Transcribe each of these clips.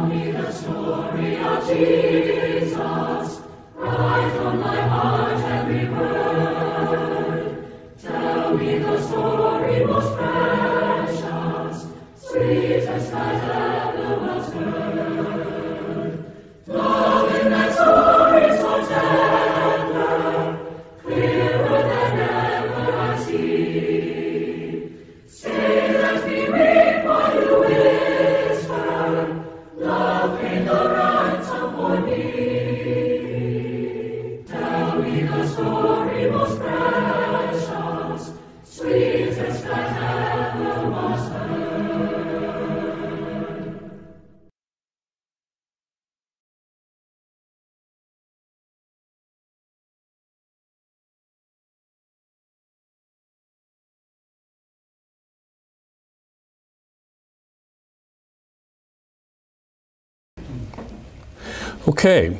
me the story of Jesus, right from my heart every word. Tell me the story most precious, sweetest that ever was heard. Love in that story so tender, clearer than ever I see. Say, let me read while you whisper, love in the ransom for me. Tell me the story most precious, sweetest that ever was heard. Okay,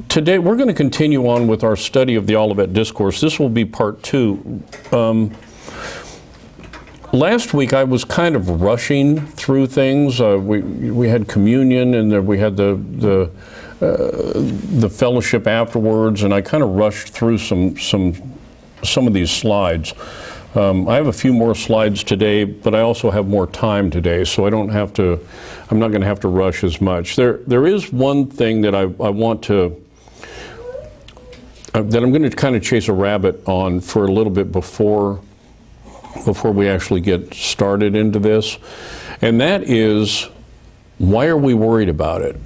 today we're going to continue on with our study of the Olivet Discourse. This will be part 2. Last week I was kind of rushing through things. We had communion, and we had the fellowship afterwards, and I kind of rushed through some of these slides. I have a few more slides today, but I also have more time today, so I'm not going to have to rush as much. There is one thing that I want to, that I'm going to kind of chase a rabbit on for a little bit before we actually get started into this, and that is, why are we worried about it?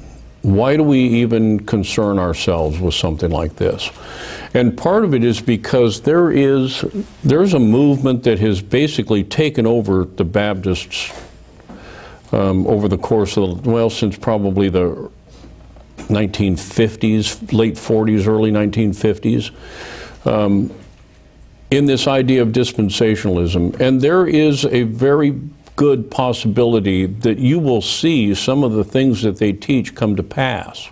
Why do we even concern ourselves with something like this? And part of it is because there's a movement that has basically taken over the Baptists over the course of, since probably the 1950s, late 40s, early 1950s, in this idea of dispensationalism. And there is a very good possibility that you will see some of the things that they teach come to pass.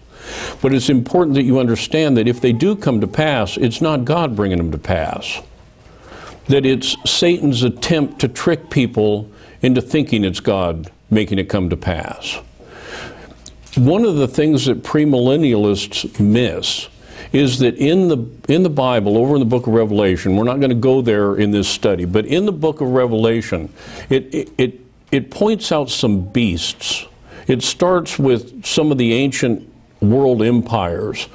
But it's important that you understand that if they do come to pass, it's not God bringing them to pass. That it's Satan's attempt to trick people into thinking it's God making it come to pass. One of the things that premillennialists miss is that in the Bible, over in the book of Revelation, we're not going to go there in this study, but in the book of Revelation, it points out some beasts. It starts with some of the ancient world empires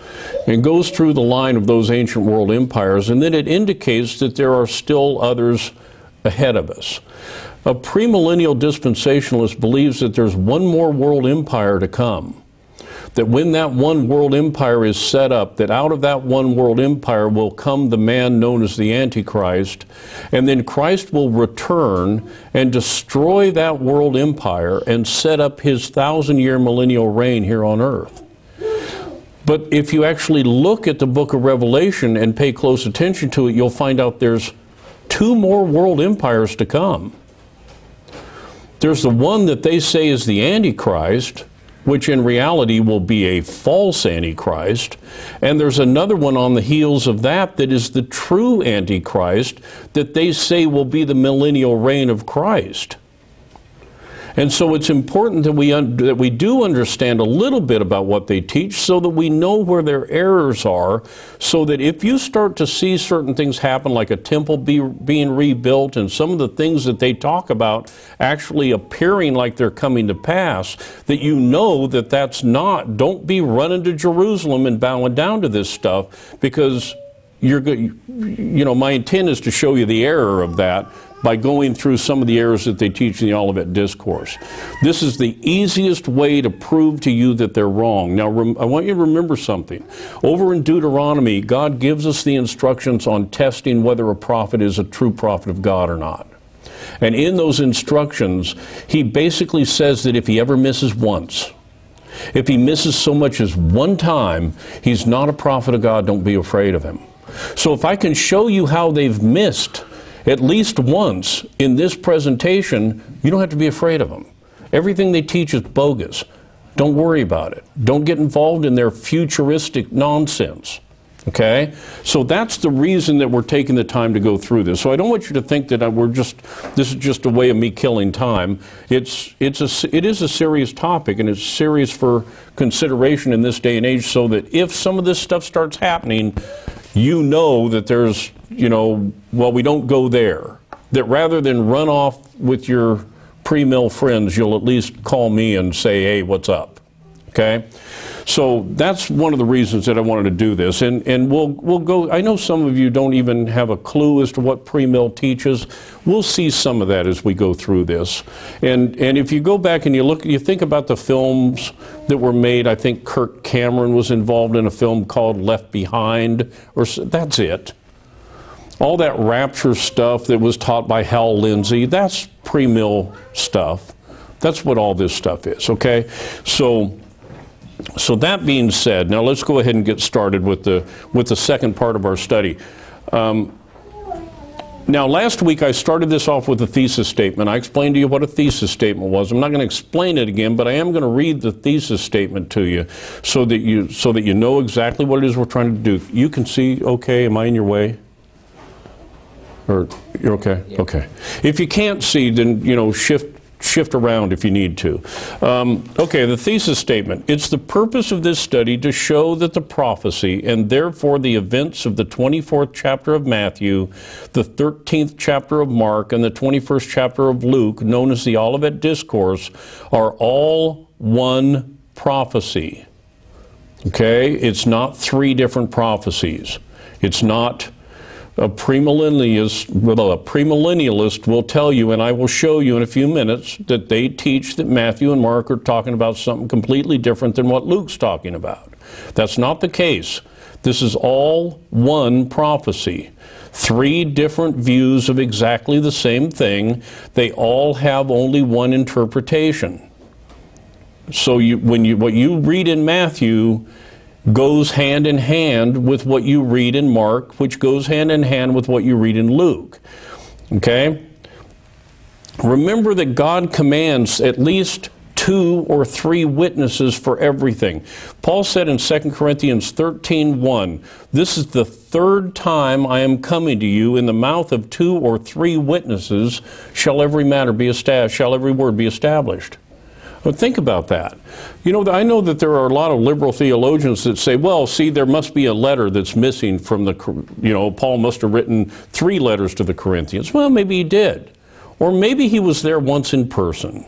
and goes through the line of those ancient world empires, and then it indicates that there are still others ahead of us. A premillennial dispensationalist believes that there's one more world empire to come. That when that one world empire is set up, that out of that one world empire will come the man known as the Antichrist, and then Christ will return and destroy that world empire and set up his 1,000-year millennial reign here on earth. But if you actually look at the book of Revelation and pay close attention to it, you'll find out there's 2 more world empires to come. There's the one that they say is the Antichrist, which in reality will be a false Antichrist, and there's another one on the heels of that is the true Antichrist that they say will be the millennial reign of Christ. And so it's important that we do understand a little bit about what they teach so that we know where their errors are, so that if you start to see certain things happen, like a temple being rebuilt and some of the things that they talk about actually appearing like they're coming to pass, that you know that that's not. Don't be running to Jerusalem and bowing down to this stuff, because my intent is to show you the error of that by going through some of the errors that they teach in the Olivet Discourse. This is the easiest way to prove to you that they're wrong. Now, I want you to remember something. Over in Deuteronomy, God gives us the instructions on testing whether a prophet is a true prophet of God or not. And in those instructions, he basically says that if he ever misses once, if he misses so much as one time, he's not a prophet of God. Don't be afraid of him. So if I can show you how they've missed at least once in this presentation, you don't have to be afraid of them. Everything they teach is bogus. Don't worry about it. Don't get involved in their futuristic nonsense. Okay? So that's the reason that we're taking the time to go through this. So I don't want you to think that this is just a way of me killing time. It is a serious topic, and it's serious for consideration in this day and age, so that if some of this stuff starts happening, you know that there's, well, we don't go there. That rather than run off with your pre-mill friends, you'll at least call me and say, hey, what's up? Okay? So that's one of the reasons that I wanted to do this. And we'll go, I know some of you don't even have a clue as to what pre-mill teaches. We'll see some of that as we go through this. And if you go back and you think about the films that were made, I think Kirk Cameron was involved in a film called Left Behind, or that's it. All that rapture stuff that was taught by Hal Lindsey, that's pre-mill stuff. That's what all this stuff is, okay? So that being said, now let's go ahead and get started with the second part of our study. Now, last week I started this off with a thesis statement. I explained to you what a thesis statement was. I'm not going to explain it again, but I am going to read the thesis statement to you so that you know exactly what it is we're trying to do. You can see, okay, am I in your way? Or you're okay? Yeah. Okay. If you can't see, then, shift around if you need to. Okay, the thesis statement. It's the purpose of this study to show that the prophecy, and therefore the events of the 24th chapter of Matthew, the 13th chapter of Mark, and the 21st chapter of Luke, known as the Olivet Discourse, are all one prophecy. Okay? It's not three different prophecies. It's not a premillennialist will tell you, and I will show you in a few minutes, that they teach that Matthew and Mark are talking about something completely different than what Luke's talking about. That's not the case. This is all one prophecy. Three different views of exactly the same thing. They all have only one interpretation. So what you read in Matthew goes hand in hand with what you read in Mark, which goes hand in hand with what you read in Luke. Okay? Remember that God commands at least 2 or 3 witnesses for everything. Paul said in 2 Corinthians 13:1, "This is the third time I am coming to you. In the mouth of 2 or 3 witnesses shall every word be established." But think about that. I know that there are a lot of liberal theologians that say, well, see, there must be a letter that's missing from Paul must have written 3 letters to the Corinthians. Well, maybe he did. Or maybe he was there once in person.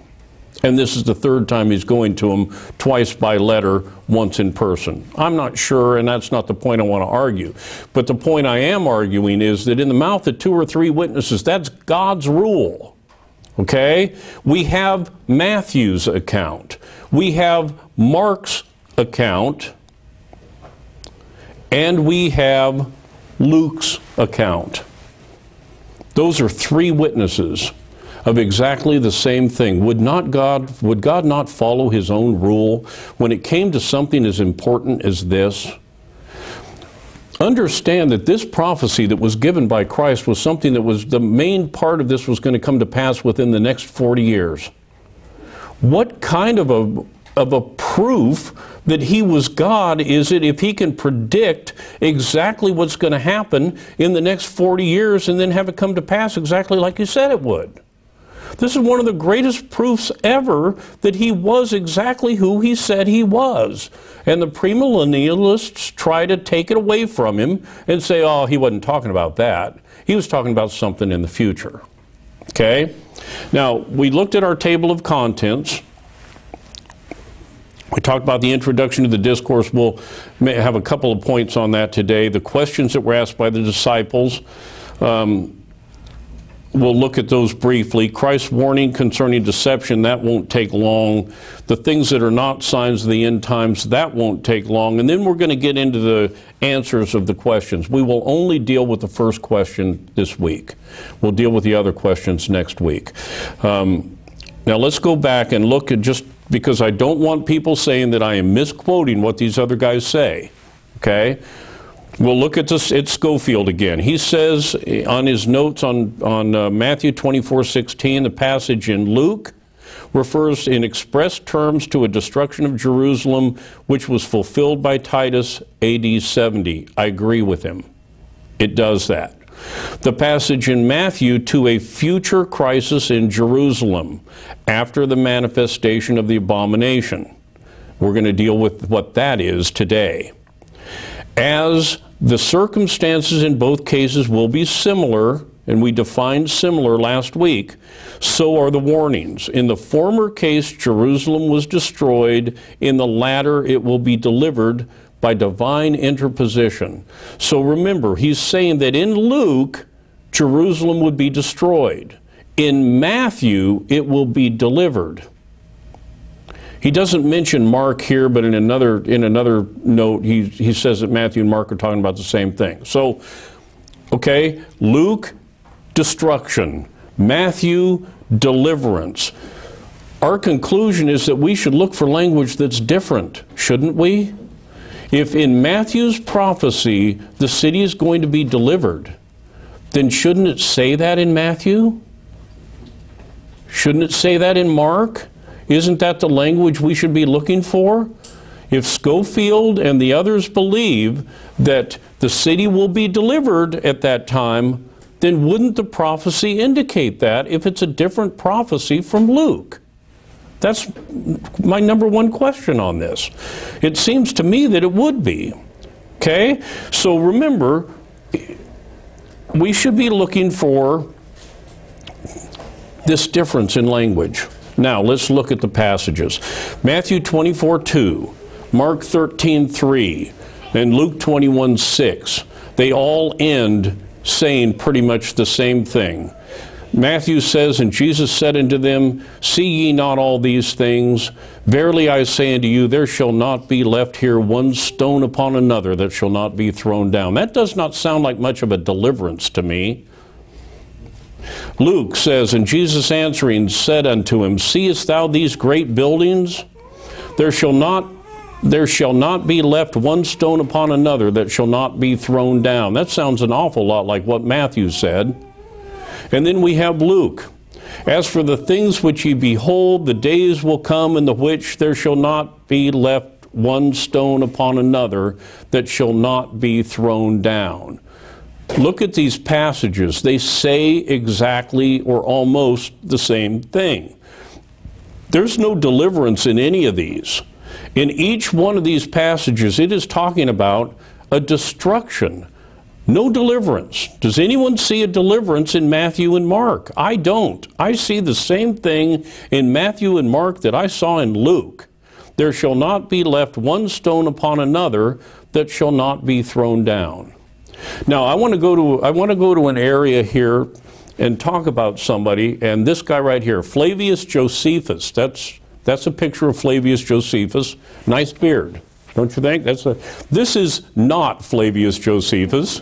And this is the third time he's going to them, twice by letter, once in person. I'm not sure, and that's not the point I want to argue. But the point I am arguing is that in the mouth of 2 or 3 witnesses, that's God's rule. Okay? We have Matthew's account. We have Mark's account. And we have Luke's account. Those are 3 witnesses of exactly the same thing. Would God not follow his own rule when it came to something as important as this? Understand that this prophecy that was given by Christ was something that was the main part of this was going to come to pass within the next 40 years. What kind of a proof that he was God is it if he can predict exactly what's going to happen in the next 40 years and then have it come to pass exactly like he said it would? This is one of the greatest proofs ever that he was exactly who he said he was. And the premillennialists try to take it away from him and say, oh, he wasn't talking about that. He was talking about something in the future. Okay? Now, we looked at our table of contents. We talked about the introduction to the discourse. We'll have a couple of points on that today. The questions that were asked by the disciples. We'll look at those briefly. Christ's warning concerning deception, that won't take long. The things that are not signs of the end times, that won't take long. And then we're going to get into the answers of the questions. We will only deal with the first question this week. We'll deal with the other questions next week. Now let's go back and look at, just because I don't want people saying that I am misquoting what these other guys say. Okay? We'll look at this at Schofield again. He says on his notes on Matthew 24:16, the passage in Luke, refers in express terms to a destruction of Jerusalem which was fulfilled by Titus AD 70. I agree with him. It does that. The passage in Matthew to a future crisis in Jerusalem after the manifestation of the abomination. We're going to deal with what that is today. As the circumstances in both cases will be similar, and we defined similar last week, so are the warnings. In the former case, Jerusalem was destroyed. In the latter, it will be delivered by divine interposition. So remember, he's saying that in Luke, Jerusalem would be destroyed. In Matthew, it will be delivered. He doesn't mention Mark here, but in another note, he says that Matthew and Mark are talking about the same thing. So, okay, Luke, destruction. Matthew, deliverance. Our conclusion is that we should look for language that's different, shouldn't we? If in Matthew's prophecy the city is going to be delivered, then shouldn't it say that in Matthew? Shouldn't it say that in Mark? Isn't that the language we should be looking for? If Schofield and the others believe that the city will be delivered at that time, then wouldn't the prophecy indicate that if it's a different prophecy from Luke? That's my number one question on this. It seems to me that it would be. Okay? So remember, we should be looking for this difference in language. Now, let's look at the passages. Matthew 24:2, Mark 13:3, and Luke 21:6. They all end saying pretty much the same thing. Matthew says, and Jesus said unto them, See ye not all these things? Verily I say unto you, there shall not be left here one stone upon another that shall not be thrown down. That does not sound like much of a deliverance to me. Luke says, and Jesus answering said unto him, Seest thou these great buildings? There shall not be left one stone upon another that shall not be thrown down. That sounds an awful lot like what Matthew said. And then we have Luke. As for the things which ye behold, the days will come in the which there shall not be left one stone upon another that shall not be thrown down. Look at these passages. They say exactly or almost the same thing. There's no deliverance in any of these. In each one of these passages, it is talking about a destruction. No deliverance. Does anyone see a deliverance in Matthew and Mark? I don't. I see the same thing in Matthew and Mark that I saw in Luke. There shall not be left one stone upon another that shall not be thrown down. Now, I want to go to an area here and talk about somebody, and this guy right here, Flavius Josephus. That's a picture of Flavius Josephus. Nice beard, don't you think? This is not Flavius Josephus,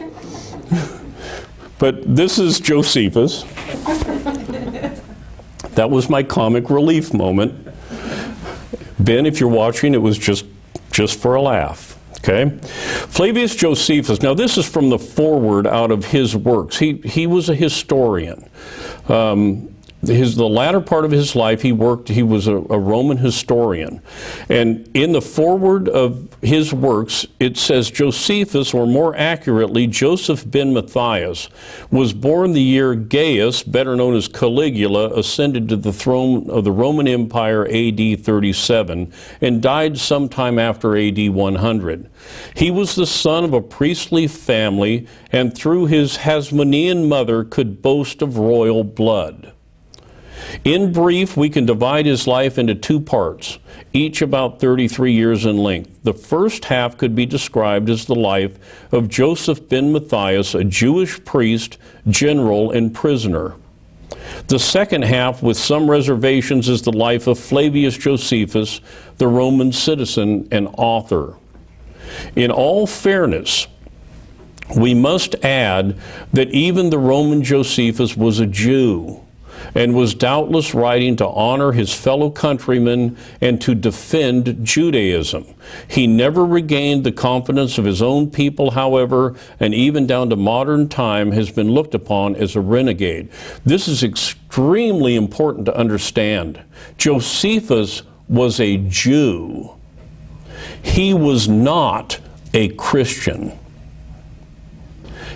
but this is Josephus. That was my comic relief moment. Ben, if you're watching, it was just for a laugh. Okay? Flavius Josephus. Now, this is from the foreword out of his works. He was a historian. The latter part of his life, he was a Roman historian. And in the foreword of his works, it says, Josephus, or more accurately, Joseph ben Matthias, was born the year Gaius, better known as Caligula, ascended to the throne of the Roman Empire AD 37, and died sometime after AD 100. He was the son of a priestly family, and through his Hasmonean mother could boast of royal blood. In brief, we can divide his life into two parts, each about 33 years in length. The first half could be described as the life of Joseph ben Matthias, a Jewish priest, general, and prisoner. The second half, with some reservations, is the life of Flavius Josephus, the Roman citizen and author. In all fairness, we must add that even the Roman Josephus was a Jew, and was doubtless writing to honor his fellow countrymen and to defend Judaism. He never regained the confidence of his own people, however, and even down to modern time has been looked upon as a renegade. This is extremely important to understand. Josephus was a Jew. He was not a Christian.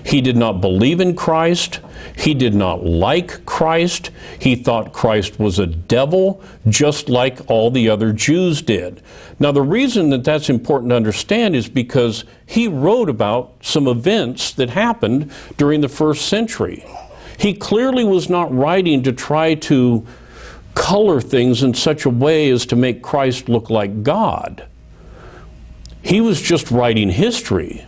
He did not believe in Christ. He did not like Christ. He thought Christ was a devil, just like all the other Jews did. Now, the reason that that's important to understand is because he wrote about some events that happened during the first century. He clearly was not writing to try to color things in such a way as to make Christ look like God. He was just writing history,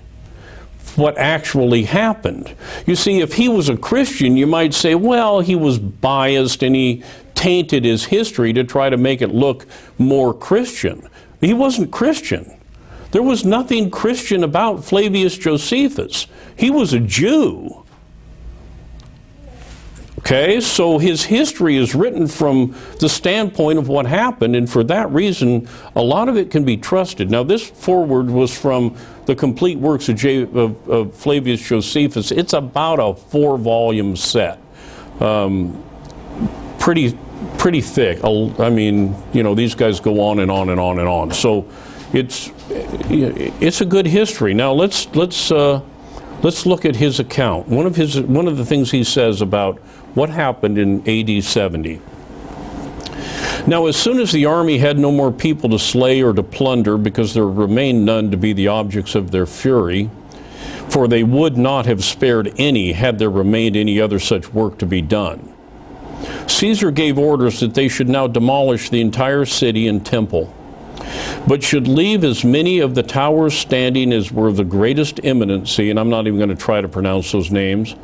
what actually happened. You see, if he was a Christian, you might say, well, he was biased and he tainted his history to try to make it look more Christian. He wasn't Christian. There was nothing Christian about Flavius Josephus. He was a Jew. Okay, so his history is written from the standpoint of what happened, and for that reason, a lot of it can be trusted. Now, this foreword was from the complete works of Flavius Josephus. It's about a 4-volume set. Pretty thick. I mean, you know, these guys go on and on and on and on. So it's a good history. Now let's look at his account. One of the things he says about what happened in AD 70. Now, as soon as the army had no more people to slay or to plunder, because there remained none to be the objects of their fury, for they would not have spared any had there remained any other such work to be done, Caesar gave orders that they should now demolish the entire city and temple, but should leave as many of the towers standing as were of the greatest eminency, and I'm not even going to try to pronounce those names,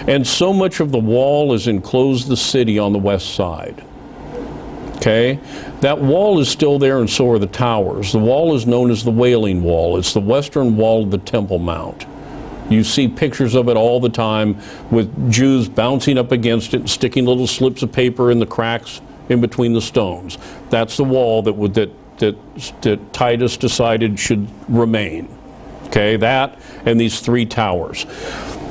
and so much of the wall as enclosed the city on the west side. Okay? That wall is still there, and so are the towers. The wall is known as the Wailing Wall. It's the western wall of the Temple Mount. You see pictures of it all the time with Jews bouncing up against it and sticking little slips of paper in the cracks in between the stones. That's the wall that Titus decided should remain. Okay, that and these 3 towers.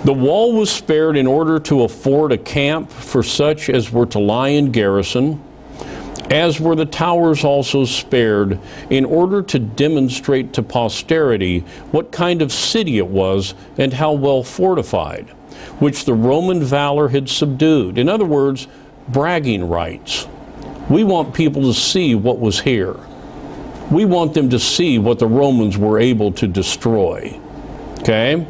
The wall was spared in order to afford a camp for such as were to lie in garrison, as were the towers also spared, in order to demonstrate to posterity what kind of city it was and how well fortified, which the Roman valor had subdued. In other words, bragging rights. We want people to see what was here. We want them to see what the Romans were able to destroy. Okay?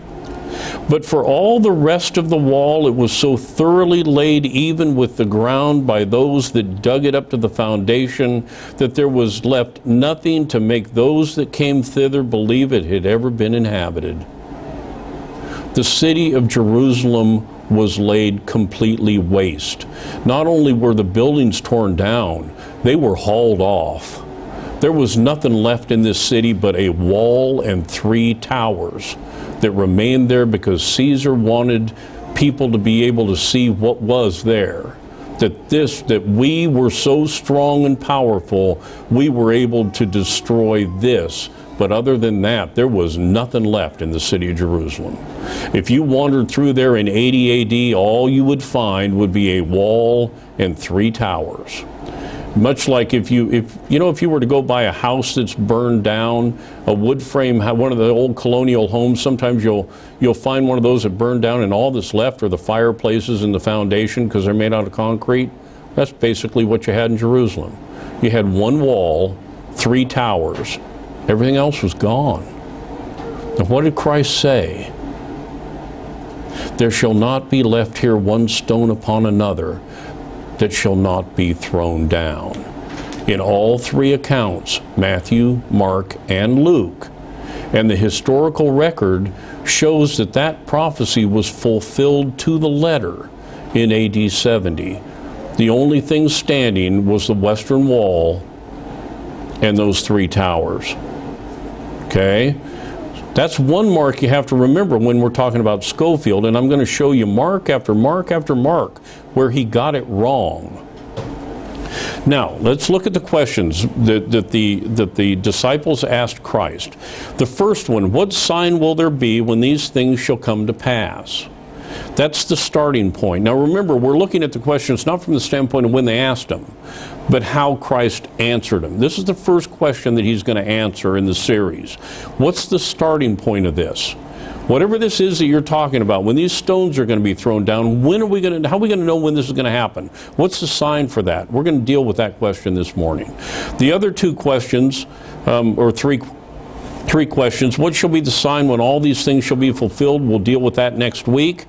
But for all the rest of the wall, it was so thoroughly laid even with the ground by those that dug it up to the foundation, that there was left nothing to make those that came thither believe it had ever been inhabited. The city of Jerusalem was laid completely waste. Not only were the buildings torn down, they were hauled off. There was nothing left in this city but a wall and 3 towers that remained there because Caesar wanted people to be able to see what was there. That we were so strong and powerful, we were able to destroy this. But other than that, there was nothing left in the city of Jerusalem. If you wandered through there in 80 AD, all you would find would be a wall and 3 towers. Much like if you were to go by a house that's burned down, a wood frame, one of the old colonial homes, sometimes you'll find one of those that burned down and all that's left are the fireplaces and the foundation because they're made out of concrete. That's basically what you had in Jerusalem. You had 1 wall, 3 towers. Everything else was gone. And what did Christ say? There shall not be left here one stone upon another that shall not be thrown down. In all 3 accounts, Matthew, Mark, and Luke, and the historical record shows that that prophecy was fulfilled to the letter in AD 70. The only thing standing was the western wall and those 3 towers. Okay? That's one mark you have to remember when we're talking about Schofield, and I'm going to show you mark after mark after mark where he got it wrong. Now, let's look at the questions that the disciples asked Christ. The first one, what sign will there be when these things shall come to pass? That's the starting point. Now remember, we're looking at the questions not from the standpoint of when they asked them, but how Christ answered them. This is the first question that he's going to answer in the series. What's the starting point of this? Whatever this is that you're talking about, when these stones are going to be thrown down, how are we going to know when this is going to happen? What's the sign for that? We're going to deal with that question this morning. The other two questions, or three questions, what shall be the sign when all these things shall be fulfilled? We'll deal with that next week.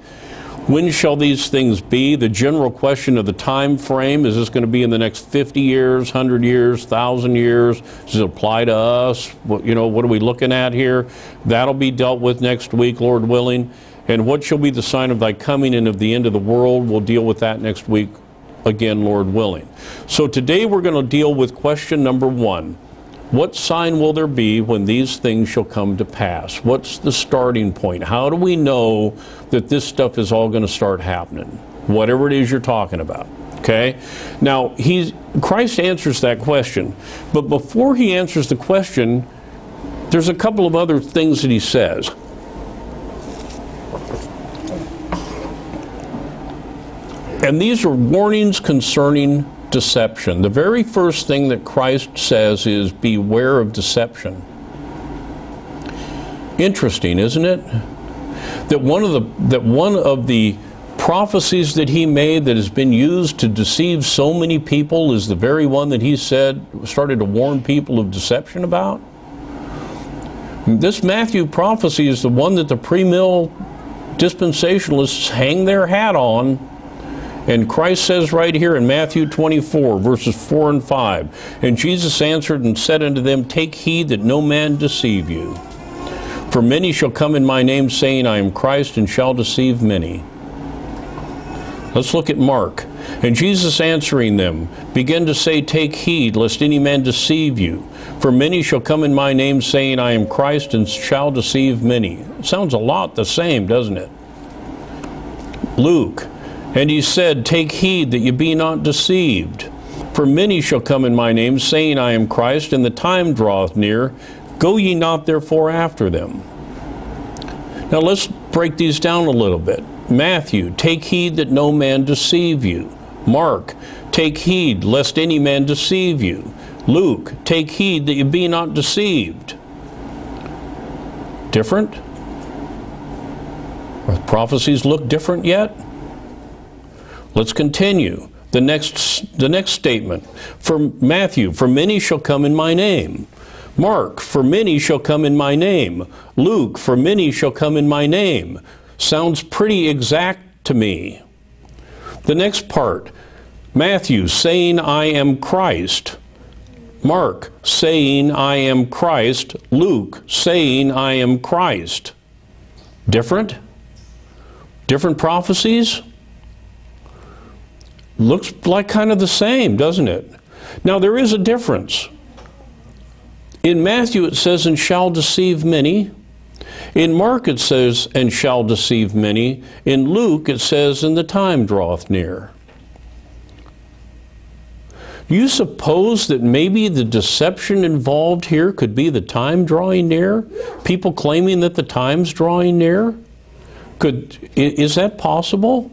When shall these things be? The general question of the time frame, is this going to be in the next 50 years, 100 years, 1,000 years? Does it apply to us? What are we looking at here? That'll be dealt with next week, Lord willing. And what shall be the sign of thy coming and of the end of the world? We'll deal with that next week, again, Lord willing. So today we're going to deal with question number 1. What sign will there be when these things shall come to pass? What's the starting point? How do we know that this stuff is all going to start happening? Whatever it is you're talking about. Okay? Now, Christ answers that question. But before he answers the question, there's a couple of other things that he says. And these are warnings concerning deception. The very first thing that Christ says is, beware of deception. Interesting, isn't it? That one of the prophecies that he made that has been used to deceive so many people is the very one that he started to warn people of deception about. This Matthew prophecy is the one that the premill dispensationalists hang their hat on. And Christ says right here in Matthew 24, verses 4 and 5, and Jesus answered and said unto them, take heed that no man deceive you. For many shall come in my name, saying, I am Christ, and shall deceive many. Let's look at Mark. And Jesus answering them, began to say, take heed, lest any man deceive you. For many shall come in my name, saying, I am Christ, and shall deceive many. It sounds a lot the same, doesn't it? Luke. And he said, take heed that ye be not deceived. For many shall come in my name, saying, I am Christ, and the time draweth near. Go ye not therefore after them. Now let's break these down a little bit. Matthew, take heed that no man deceive you. Mark, take heed lest any man deceive you. Luke, take heed that ye be not deceived. Different? Are the prophecies look different yet? Let's continue. The next statement. For Matthew, for many shall come in my name. Mark, for many shall come in my name. Luke, for many shall come in my name. Sounds pretty exact to me. The next part. Matthew, saying, I am Christ. Mark, saying, I am Christ. Luke, saying, I am Christ. Different? Different prophecies? Looks like kind of the same, doesn't it? Now, there is a difference. In Matthew, it says, and shall deceive many. In Mark, it says, and shall deceive many. In Luke, it says, and the time draweth near. Do you suppose that maybe the deception involved here could be the time drawing near? People claiming that the time's drawing near? Is that possible?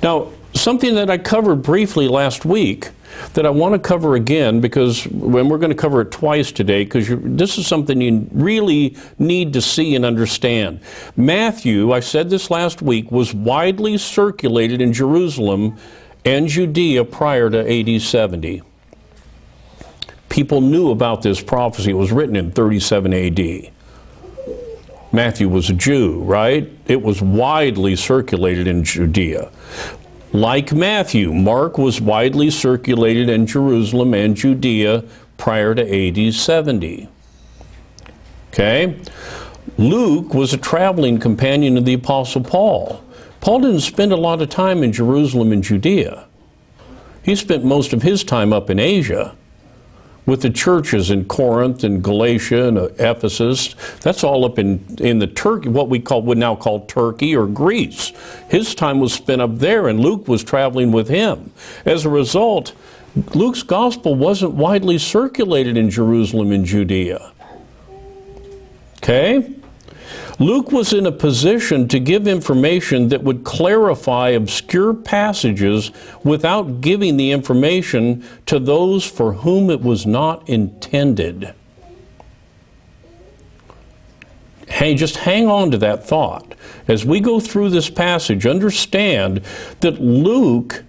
Now, something that I covered briefly last week that I want to cover again, because we're going to cover it twice today, because this is something you really need to see and understand. Matthew, I said this last week, was widely circulated in Jerusalem and Judea prior to AD 70. People knew about this prophecy. It was written in 37 AD. Matthew was a Jew, right? It was widely circulated in Judea. Like Matthew, Mark was widely circulated in Jerusalem and Judea prior to AD 70. Okay? Luke was a traveling companion of the Apostle Paul. Paul didn't spend a lot of time in Jerusalem and Judea. He spent most of his time up in Asia with the churches in Corinth and Galatia and Ephesus. That's all up in the Turkey, what we would now call Turkey or Greece. His time was spent up there, and Luke was traveling with him. As a result, Luke's gospel wasn't widely circulated in Jerusalem and Judea. Okay? Luke was in a position to give information that would clarify obscure passages without giving the information to those for whom it was not intended. Hey, just hang on to that thought. As we go through this passage, understand that Luke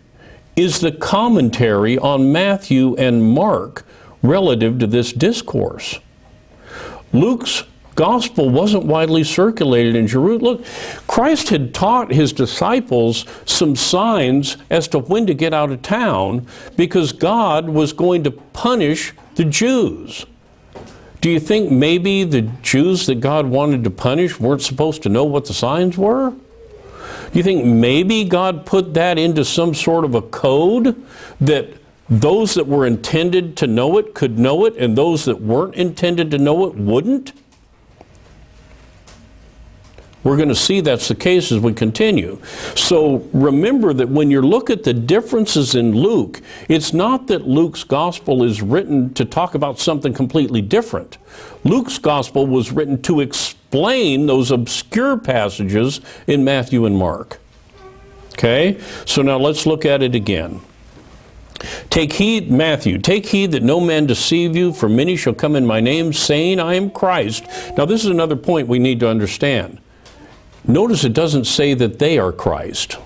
is the commentary on Matthew and Mark relative to this discourse. Luke's gospel wasn't widely circulated in Jerusalem. Look, Christ had taught his disciples some signs as to when to get out of town because God was going to punish the Jews. Do you think maybe the Jews that God wanted to punish weren't supposed to know what the signs were? Do you think maybe God put that into some sort of a code that those that were intended to know it could know it and those that weren't intended to know it wouldn't? We're going to see that's the case as we continue. So remember that when you look at the differences in Luke, it's not that Luke's gospel is written to talk about something completely different. Luke's gospel was written to explain those obscure passages in Matthew and Mark. Okay? So now let's look at it again. Take heed, Matthew, take heed that no man deceive you, for many shall come in my name, saying, I am Christ. Now this is another point we need to understand. Notice it doesn't say that they are Christ.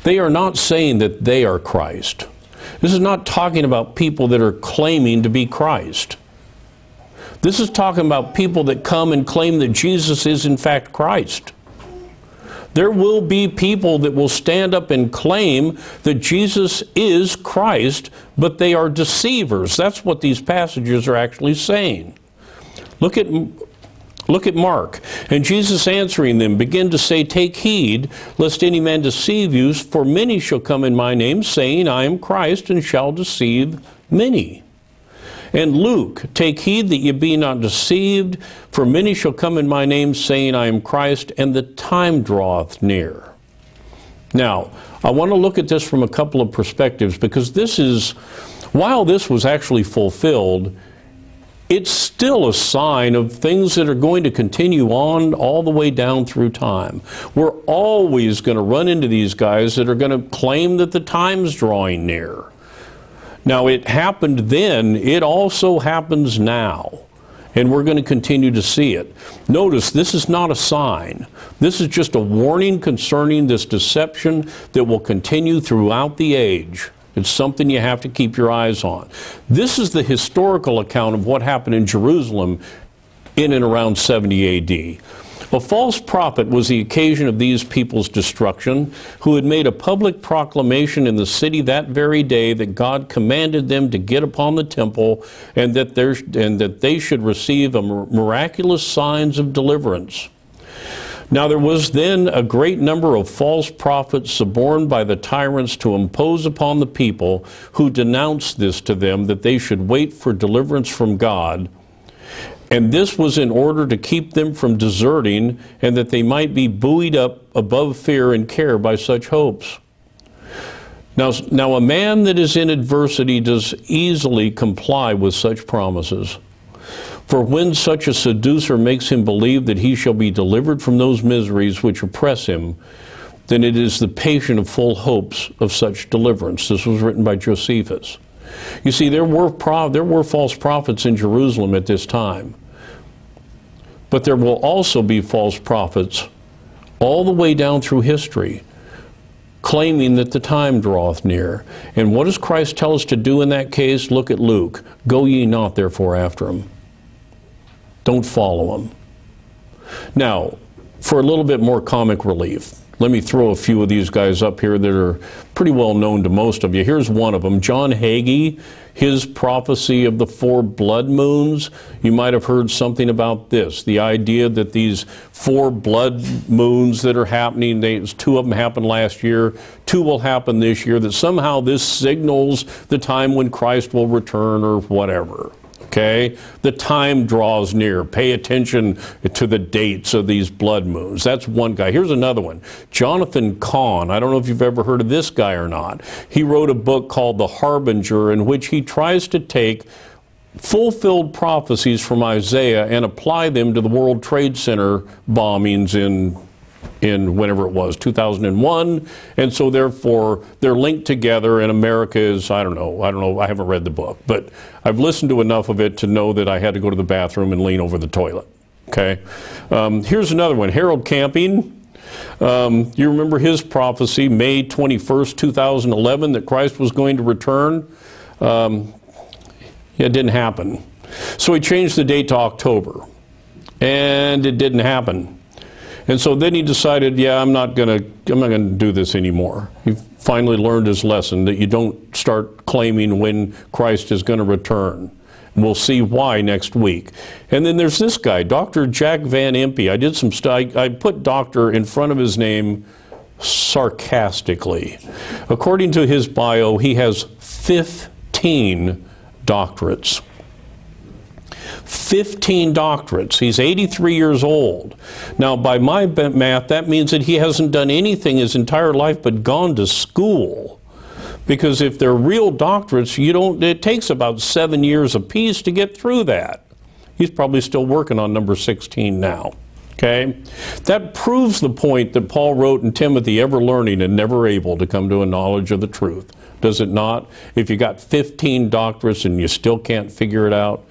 They are not saying that they are Christ. This is not talking about people that are claiming to be Christ. This is talking about people that come and claim that Jesus is in fact Christ. There will be people that will stand up and claim that Jesus is Christ, but they are deceivers. That's what these passages are actually saying. Look at Mark. And Jesus answering them began to say, take heed, lest any man deceive you, for many shall come in my name, saying, I am Christ, and shall deceive many. And Luke, take heed that ye be not deceived, for many shall come in my name, saying, I am Christ, and the time draweth near. Now, I want to look at this from a couple of perspectives, because this is, while this was actually fulfilled, it's still a sign of things that are going to continue on all the way down through time. We're always going to run into these guys that are going to claim that the time's drawing near. Now, it happened then. It also happens now. And we're going to continue to see it. Notice, this is not a sign. This is just a warning concerning this deception that will continue throughout the age. It's something you have to keep your eyes on. This is the historical account of what happened in Jerusalem in and around 70 A.D. A false prophet was the occasion of these people's destruction, who had made a public proclamation in the city that very day that God commanded them to get upon the temple and that they should receive miraculous signs of deliverance. Now there was then a great number of false prophets suborned by the tyrants to impose upon the people, who denounced this to them, that they should wait for deliverance from God. And this was in order to keep them from deserting, and that they might be buoyed up above fear and care by such hopes. Now a man that is in adversity does easily comply with such promises. For when such a seducer makes him believe that he shall be delivered from those miseries which oppress him, then it is the patient of full hopes of such deliverance. This was written by Josephus. You see, there were false prophets in Jerusalem at this time. But there will also be false prophets all the way down through history, claiming that the time draweth near. And what does Christ tell us to do in that case? Look at Luke. Go ye not therefore after him. Don't follow them. Now, for a little bit more comic relief, let me throw a few of these guys up here that are pretty well known to most of you. Here's one of them, John Hagee, his prophecy of the 4 blood moons. You might have heard something about this, the idea that these 4 blood moons that are happening, 2 of them happened last year, 2 will happen this year, that somehow this signals the time when Christ will return or whatever. Okay? The time draws near. Pay attention to the dates of these blood moons. That's one guy. Here's another one. Jonathan Cahn. I don't know if you've ever heard of this guy or not. He wrote a book called The Harbinger, in which he tries to take fulfilled prophecies from Isaiah and apply them to the World Trade Center bombings in whenever it was, 2001, and so therefore they're linked together, and America is, I don't know, I haven't read the book, but I've listened to enough of it to know that I had to go to the bathroom and lean over the toilet, okay? Here's another one, Harold Camping. You remember his prophecy, May 21st, 2011, that Christ was going to return? It didn't happen. So he changed the date to October, and it didn't happen. And so then he decided, yeah, I'm not gonna do this anymore. He finally learned his lesson that you don't start claiming when Christ is going to return. And we'll see why next week. And then there's this guy, Dr. Jack Van Impe. I did some I put doctor in front of his name sarcastically. According to his bio, he has 15 doctorates. 15 doctorates. He's 83 years old. Now, by my math, that means that he hasn't done anything his entire life but gone to school. Because if they're real doctorates, it takes about 7 years apiece to get through that. He's probably still working on number 16 now. Okay? That proves the point that Paul wrote in Timothy, ever learning and never able to come to a knowledge of the truth. Does it not? If you got 15 doctorates and you still can't figure it out.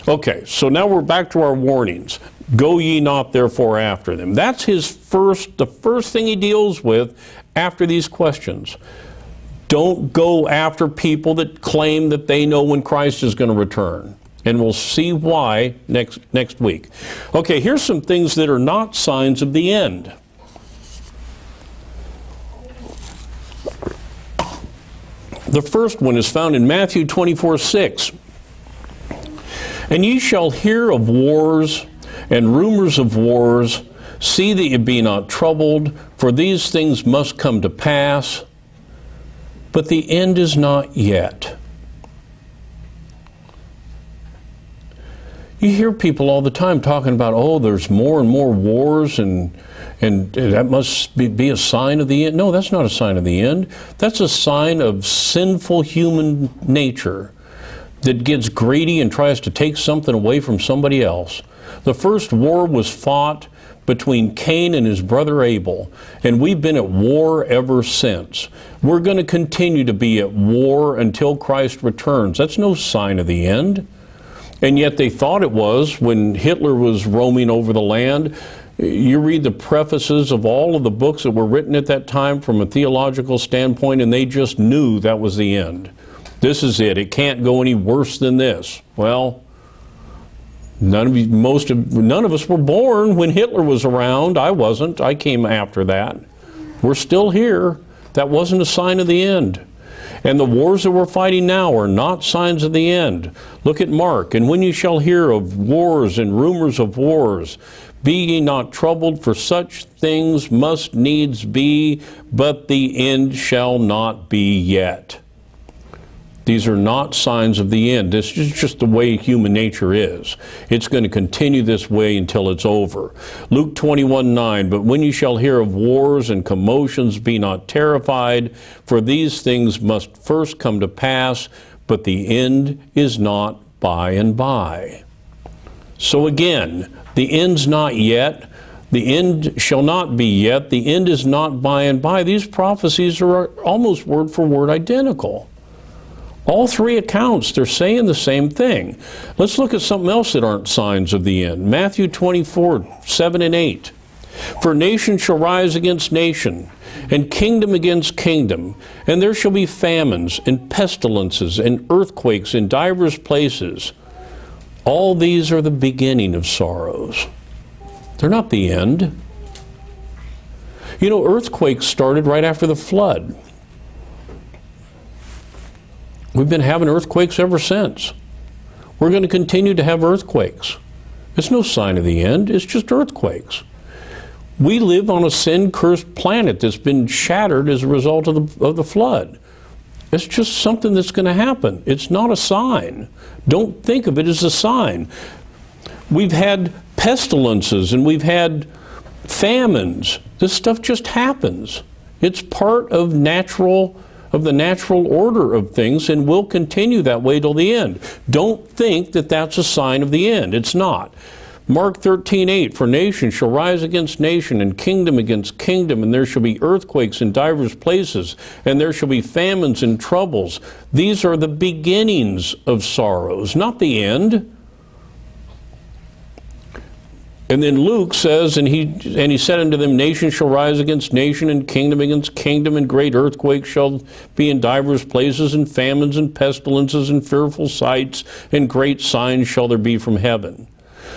Okay, so now we're back to our warnings. Go ye not therefore after them. That's the first thing he deals with after these questions. Don't go after people that claim that they know when Christ is going to return. And we'll see why next week. Okay, here's some things that are not signs of the end. The first one is found in Matthew 24:6. And ye shall hear of wars and rumors of wars. See that ye be not troubled, for these things must come to pass, but the end is not yet. You hear people all the time talking about, oh, there's more and more wars, and that must be a sign of the end. No, that's not a sign of the end. That's a sign of sinful human nature that gets greedy and tries to take something away from somebody else. The first war was fought between Cain and his brother Abel, and we've been at war ever since. We're going to continue to be at war until Christ returns. That's no sign of the end. And yet they thought it was when Hitler was roaming over the land. You read the prefaces of all of the books that were written at that time from a theological standpoint, and they just knew that was the end. This is it. It can't go any worse than this. Well, none of us were born when Hitler was around. I wasn't. I came after that. We're still here. That wasn't a sign of the end. And the wars that we're fighting now are not signs of the end. Look at Mark. And when you shall hear of wars and rumors of wars, be ye not troubled, for such things must needs be, but the end shall not be yet. These are not signs of the end. This is just the way human nature is. It's going to continue this way until it's over. Luke 21:9, but when you shall hear of wars and commotions, be not terrified, for these things must first come to pass, but the end is not by and by. So again, the end's not yet. The end shall not be yet. The end is not by and by. These prophecies are almost word for word identical. All three accounts, they're saying the same thing. Let's look at something else that aren't signs of the end. Matthew 24:7 and 8. For nation shall rise against nation, and kingdom against kingdom, and there shall be famines, and pestilences, and earthquakes in divers places. All these are the beginning of sorrows. They're not the end. You know, earthquakes started right after the flood. We've been having earthquakes ever since. We're going to continue to have earthquakes. It's no sign of the end. It's just earthquakes. We live on a sin-cursed planet that's been shattered as a result of the flood. It's just something that's going to happen. It's not a sign. Don't think of it as a sign. We've had pestilences and we've had famines. This stuff just happens. It's part of natural of the natural order of things and will continue that way till the end. Don't think that that's a sign of the end. It's not. Mark 13:8, for nation shall rise against nation, and kingdom against kingdom, and there shall be earthquakes in divers places, and there shall be famines and troubles. These are the beginnings of sorrows, not the end. And then Luke says, and he said unto them, nation shall rise against nation, and kingdom against kingdom, and great earthquakes shall be in divers places, and famines and pestilences and fearful sights, and great signs shall there be from heaven.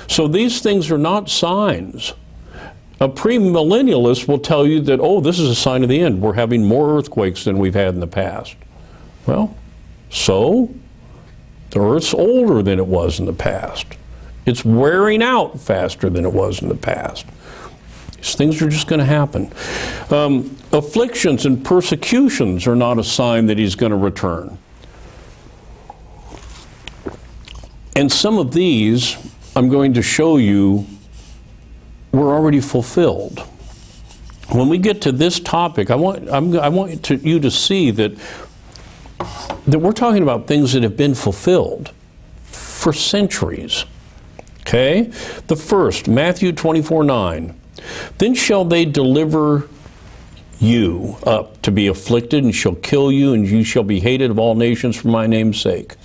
So these things are not signs. A premillennialist will tell you that, oh, this is a sign of the end. We're having more earthquakes than we've had in the past. Well, so the earth's older than it was in the past. It's wearing out faster than it was in the past. These things are just going to happen. Afflictions and persecutions are not a sign that he's going to return. And some of these I'm going to show you were already fulfilled. When we get to this topic, I want you to see that we're talking about things that have been fulfilled for centuries. Okay? The first, Matthew 24:9. Then shall they deliver you up to be afflicted, and shall kill you, and you shall be hated of all nations for my name's sake.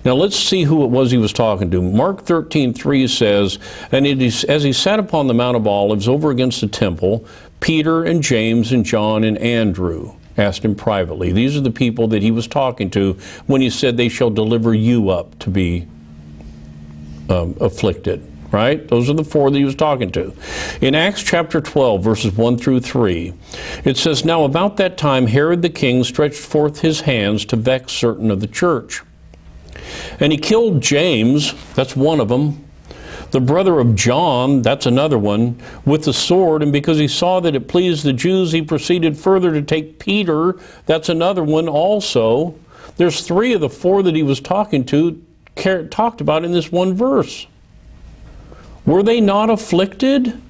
Now let's see who it was he was talking to. Mark 13:3 says, and as he sat upon the Mount of Olives over against the temple, Peter and James and John and Andrew asked him privately. These are the people that he was talking to when he said they shall deliver you up to be afflicted. Right? Those are the four that he was talking to. In Acts chapter 12, verses 1 through 3, it says, now about that time Herod the king stretched forth his hands to vex certain of the church. And he killed James, that's one of them, the brother of John, that's another one, with the sword. And because he saw that it pleased the Jews, he proceeded further to take Peter, that's another one also. There's three of the four that he was talking to talked about in this one verse. Were they not afflicted?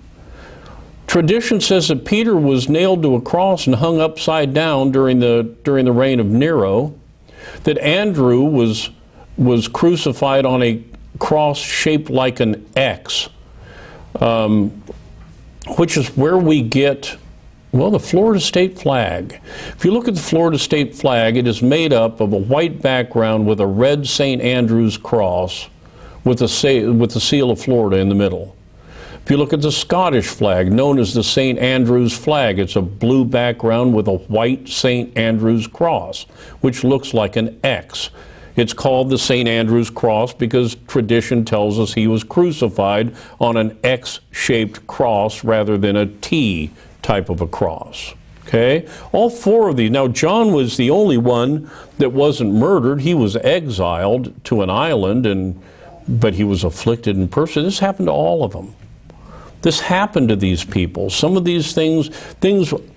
Tradition says that Peter was nailed to a cross and hung upside down during the reign of Nero, that Andrew was crucified on a cross shaped like an X, which is where we get, well, the Florida state flag. If you look at the Florida state flag, it is made up of a white background with a red St. Andrew's cross with the seal of Florida in the middle. If you look at the Scottish flag, known as the St. Andrew's flag, it's a blue background with a white St. Andrew's cross, which looks like an X. It's called the St. Andrew's cross because tradition tells us he was crucified on an X-shaped cross rather than a T type of a cross. Okay? All four of these. Now, John was the only one that wasn't murdered. He was exiled to an island, but he was afflicted and persecuted. This happened to all of them. This happened to these people. Some of these things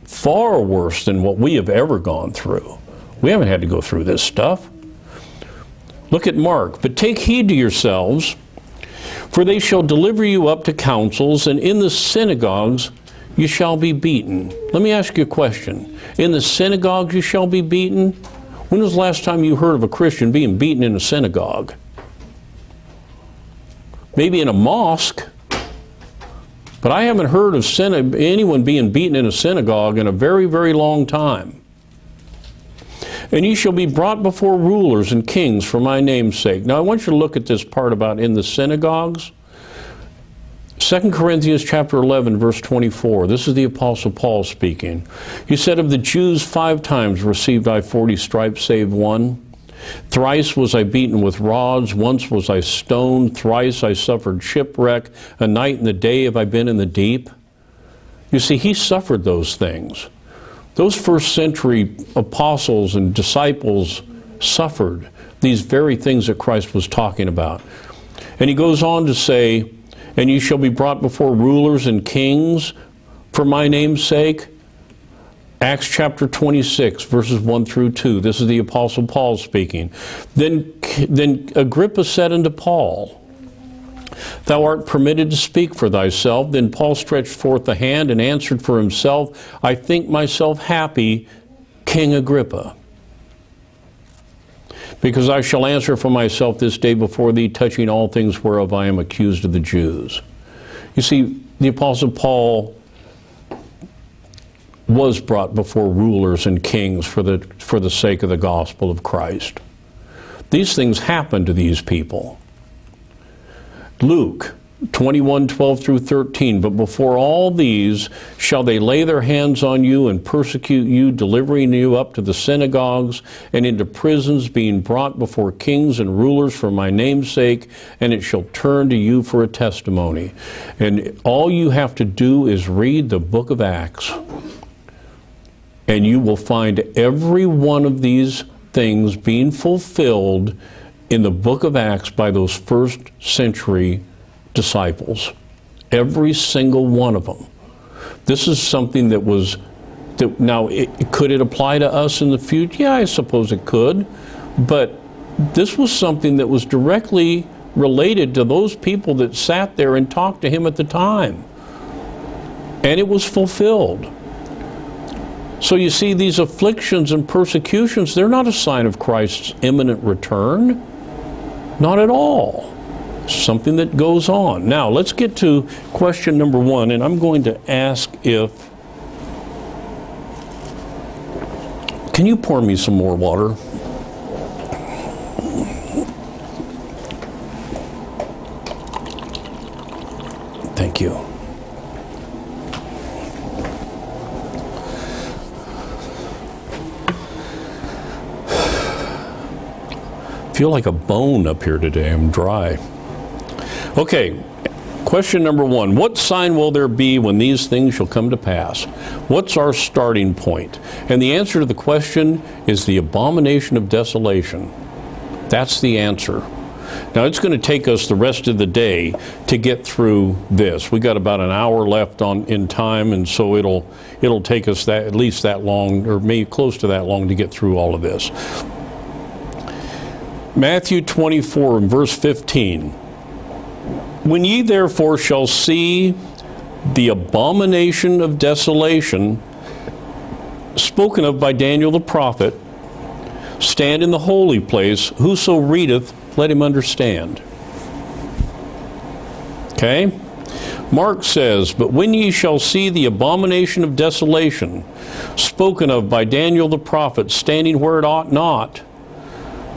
far worse than what we have ever gone through. We haven't had to go through this stuff. Look at Mark. But take heed to yourselves, for they shall deliver you up to councils, and in the synagogues you shall be beaten. Let me ask you a question. In the synagogues you shall be beaten? When was the last time you heard of a Christian being beaten in a synagogue? Maybe in a mosque, but I haven't heard of anyone being beaten in a synagogue in a very, very long time. And ye shall be brought before rulers and kings for my name's sake. Now I want you to look at this part about in the synagogues. 2 Corinthians chapter 11, verse 24. This is the Apostle Paul speaking. He said, of the Jews 5 times received I 40 stripes, save one. Thrice was I beaten with rods, once was I stoned, thrice I suffered shipwreck, a night and a day have I been in the deep. You see, he suffered those things. Those first century apostles and disciples suffered these very things that Christ was talking about. And he goes on to say, and you shall be brought before rulers and kings for my name's sake. Acts chapter 26, verses 1 through 2. This is the Apostle Paul speaking. Then Agrippa said unto Paul, thou art permitted to speak for thyself. Then Paul stretched forth the hand and answered for himself, I think myself happy King Agrippa, because I shall answer for myself this day before thee, touching all things whereof I am accused of the Jews. You see, the Apostle Paul was brought before rulers and kings for the sake of the gospel of Christ. These things happened to these people. Luke 21:12 through 13, but before all these shall they lay their hands on you and persecute you, delivering you up to the synagogues and into prisons, being brought before kings and rulers for my name's sake, and it shall turn to you for a testimony. And all you have to do is read the book of Acts, and you will find every one of these things being fulfilled in the book of Acts by those first century disciples. Every single one of them. This is something that was, could it apply to us in the future? Yeah, I suppose it could. But this was something that was directly related to those people that sat there and talked to him at the time. And it was fulfilled. So you see, these afflictions and persecutions, they're not a sign of Christ's imminent return. Not at all. Something that goes on. Now, let's get to question number 1, and I'm going to ask if... Can you pour me some more water? Thank you. I feel like a bone up here today. I'm dry. Okay, question number 1. What sign will there be when these things shall come to pass? What's our starting point? And the answer to the question is the abomination of desolation. That's the answer. Now, it's going to take us the rest of the day to get through this. We got about an hour left in time, and so it'll take us at least that long, or maybe close to that long, to get through all of this. Matthew 24 and verse 15. When ye therefore shall see the abomination of desolation, spoken of by Daniel the prophet, stand in the holy place, whoso readeth, let him understand. Okay? Mark says, but when ye shall see the abomination of desolation, spoken of by Daniel the prophet, standing where it ought not,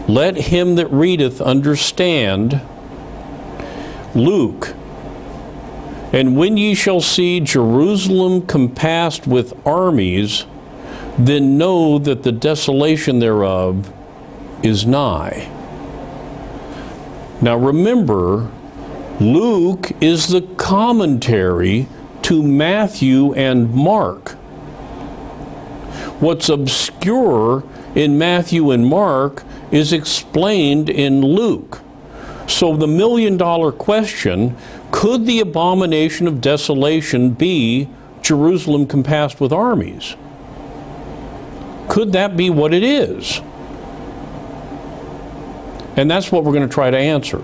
let him that readeth understand. Luke, and when ye shall see Jerusalem compassed with armies, then know that the desolation thereof is nigh. Now remember, Luke is the commentary to Matthew and Mark. What's obscure in Matthew and Mark is explained in Luke. So the million-dollar question, could the abomination of desolation be Jerusalem compassed with armies? Could that be what it is? And that's what we're going to try to answer.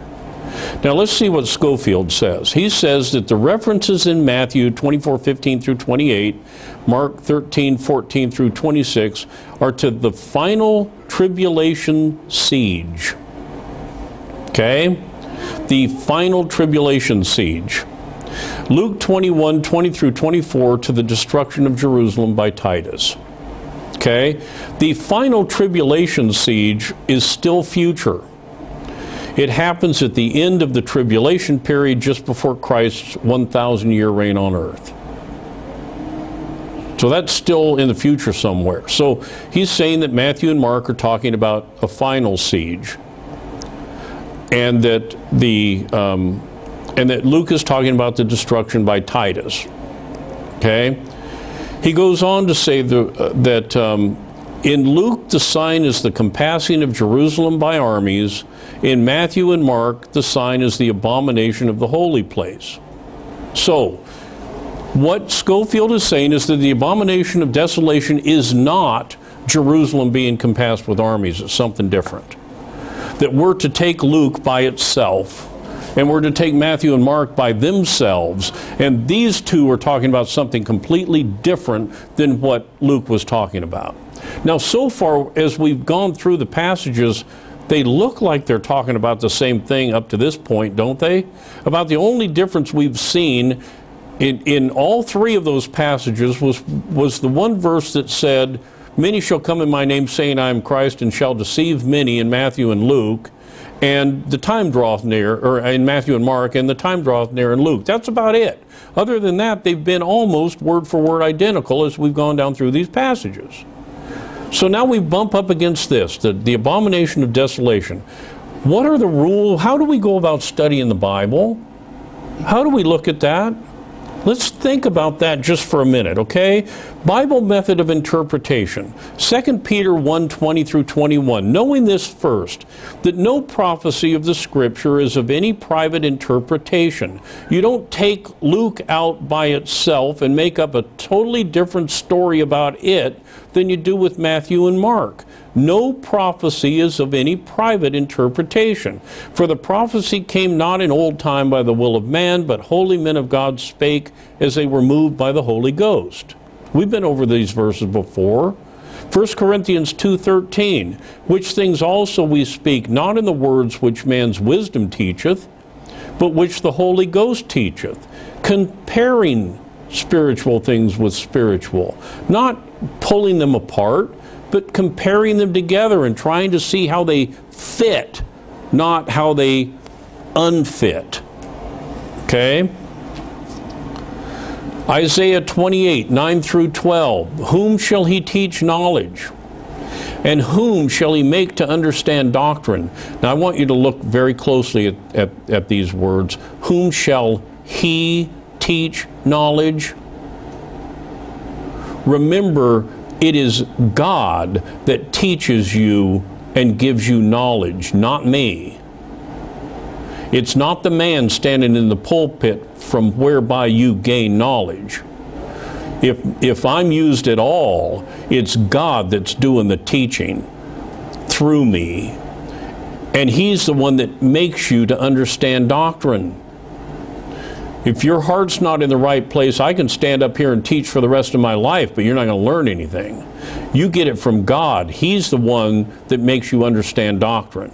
Now let's see what Schofield says. He says that the references in Matthew 24:15 through 28, Mark 13:14 through 26 are to the final tribulation siege. Okay? The final tribulation siege. Luke 21:20 through 24 to the destruction of Jerusalem by Titus. Okay? The final tribulation siege is still future. It happens at the end of the tribulation period, just before Christ's 1,000-year reign on earth. So that's still in the future somewhere. So he's saying that Matthew and Mark are talking about a final siege, and that Luke is talking about the destruction by Titus. Okay? He goes on to say that in Luke the sign is the compassing of Jerusalem by armies. In Matthew and Mark the sign is the abomination of the holy place. So what Schofield is saying is that the abomination of desolation is not Jerusalem being compassed with armies. It's something different. That we're to take Luke by itself and we're to take Matthew and Mark by themselves. And these two are talking about something completely different than what Luke was talking about. Now, so far as we've gone through the passages, they look like they're talking about the same thing up to this point, don't they? About the only difference we've seen in all three of those passages was the one verse that said, many shall come in my name, saying, I am Christ, and shall deceive many, in Matthew and Luke, and the time draweth near, or in Matthew and Mark, and the time draweth near in Luke. That's about it. Other than that, they've been almost word for word identical as we've gone down through these passages. So now we bump up against this, the abomination of desolation. What are the rules? How do we go about studying the Bible? How do we look at that? Let's think about that just for a minute, okay? Bible method of interpretation. 2 Peter 1:20 through 21. Knowing this first, that no prophecy of the Scripture is of any private interpretation. You don't take Luke out by itself and make up a totally different story about it than you do with Matthew and Mark. No prophecy is of any private interpretation. For the prophecy came not in old time by the will of man, but holy men of God spake as they were moved by the Holy Ghost. We've been over these verses before. 1 Corinthians 2:13, which things also we speak, not in the words which man's wisdom teacheth, but which the Holy Ghost teacheth, comparing spiritual things with spiritual, not pulling them apart, but comparing them together and trying to see how they fit, not how they unfit. Okay? Isaiah 28:9 through 12. Whom shall he teach knowledge? And whom shall he make to understand doctrine? Now I want you to look very closely at these words. Whom shall he teach knowledge? Remember, it is God that teaches you and gives you knowledge, not me. It's not the man standing in the pulpit from whereby you gain knowledge. If I'm used at all, it's God that's doing the teaching through me. And He's the one that makes you to understand doctrine. If your heart's not in the right place, I can stand up here and teach for the rest of my life, but you're not going to learn anything. You get it from God. He's the one that makes you understand doctrine.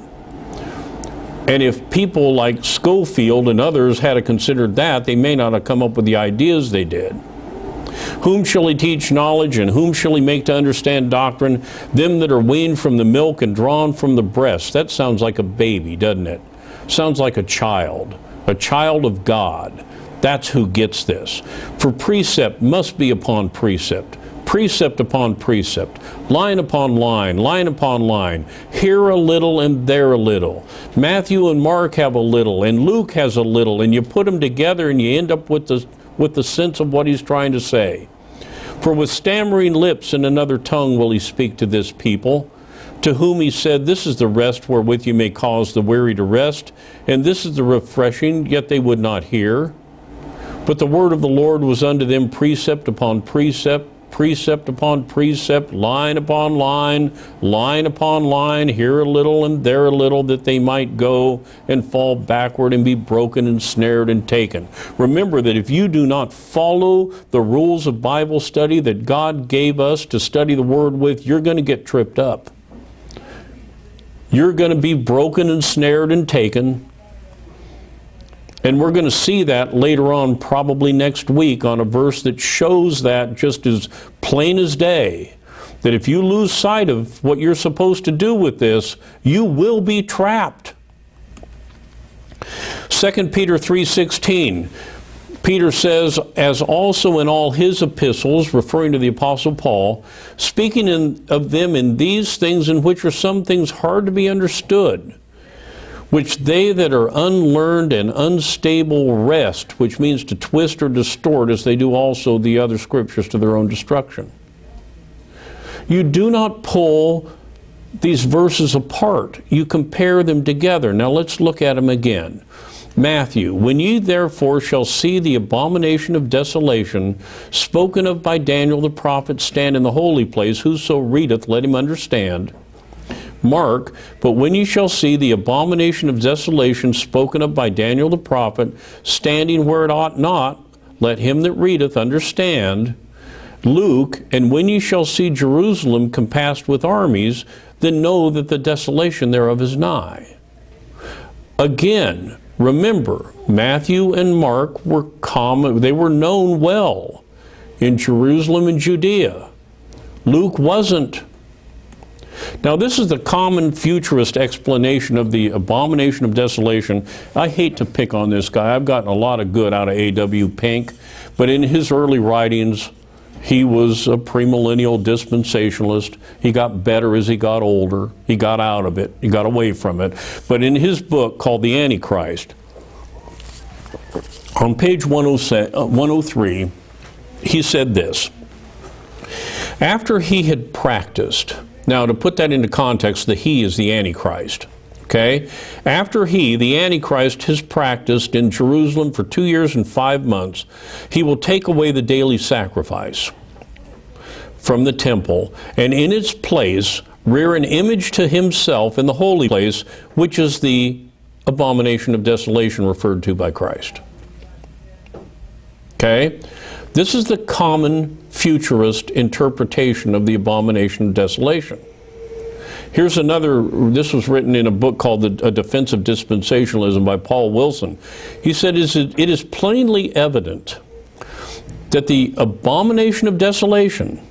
And if people like Schofield and others had considered that, they may not have come up with the ideas they did. Whom shall he teach knowledge, and whom shall he make to understand doctrine? Them that are weaned from the milk and drawn from the breast. That sounds like a baby, doesn't it? Sounds like a child of God. That's who gets this. For precept must be upon precept, precept upon precept, line upon line, line upon line, here a little and there a little. Matthew and Mark have a little, and Luke has a little, and you put them together and you end up with the sense of what he's trying to say. For with stammering lips and another tongue will he speak to this people, to whom he said, this is the rest wherewith you may cause the weary to rest, and this is the refreshing, yet they would not hear. But the word of the Lord was unto them precept upon precept, precept upon precept, line upon line, line upon line, here a little and there a little, that they might go and fall backward and be broken and snared and taken. Remember that if you do not follow the rules of Bible study that God gave us to study the Word with, you're going to get tripped up. You're going to be broken and snared and taken. And we're going to see that later on, probably next week, on a verse that shows that just as plain as day. That if you lose sight of what you're supposed to do with this, you will be trapped. 2 Peter 3:16. Peter says, as also in all his epistles, referring to the Apostle Paul, speaking of them in these things, in which are some things hard to be understood, which they that are unlearned and unstable wrest, which means to twist or distort, as they do also the other scriptures to their own destruction. You do not pull these verses apart. You compare them together. Now let's look at them again. Matthew, when ye therefore shall see the abomination of desolation, spoken of by Daniel the prophet, stand in the holy place, whoso readeth, let him understand. Mark, but when you shall see the abomination of desolation spoken of by Daniel the prophet, standing where it ought not, let him that readeth understand. Luke, and when you shall see Jerusalem compassed with armies, then know that the desolation thereof is nigh. Again, remember, Matthew and Mark were common, they were known well in Jerusalem and Judea. Luke wasn't. Now, this is the common futurist explanation of the abomination of desolation. I hate to pick on this guy. I've gotten a lot of good out of A.W. Pink, but in his early writings, he was a premillennial dispensationalist. He got better as he got older. He got out of it. He got away from it. But in his book called The Antichrist, on page 103, he said this. After he had practiced, now to put that into context, the he is the Antichrist. Okay? After he, the Antichrist, has practiced in Jerusalem for 2 years and 5 months, he will take away the daily sacrifice from the temple, and in its place rear an image to himself in the holy place, which is the abomination of desolation referred to by Christ. Okay? This is the common futurist interpretation of the abomination of desolation. Here's another, this was written in a book called A Defense of Dispensationalism by Paul Wilson. He said, it is plainly evident that the abomination of desolation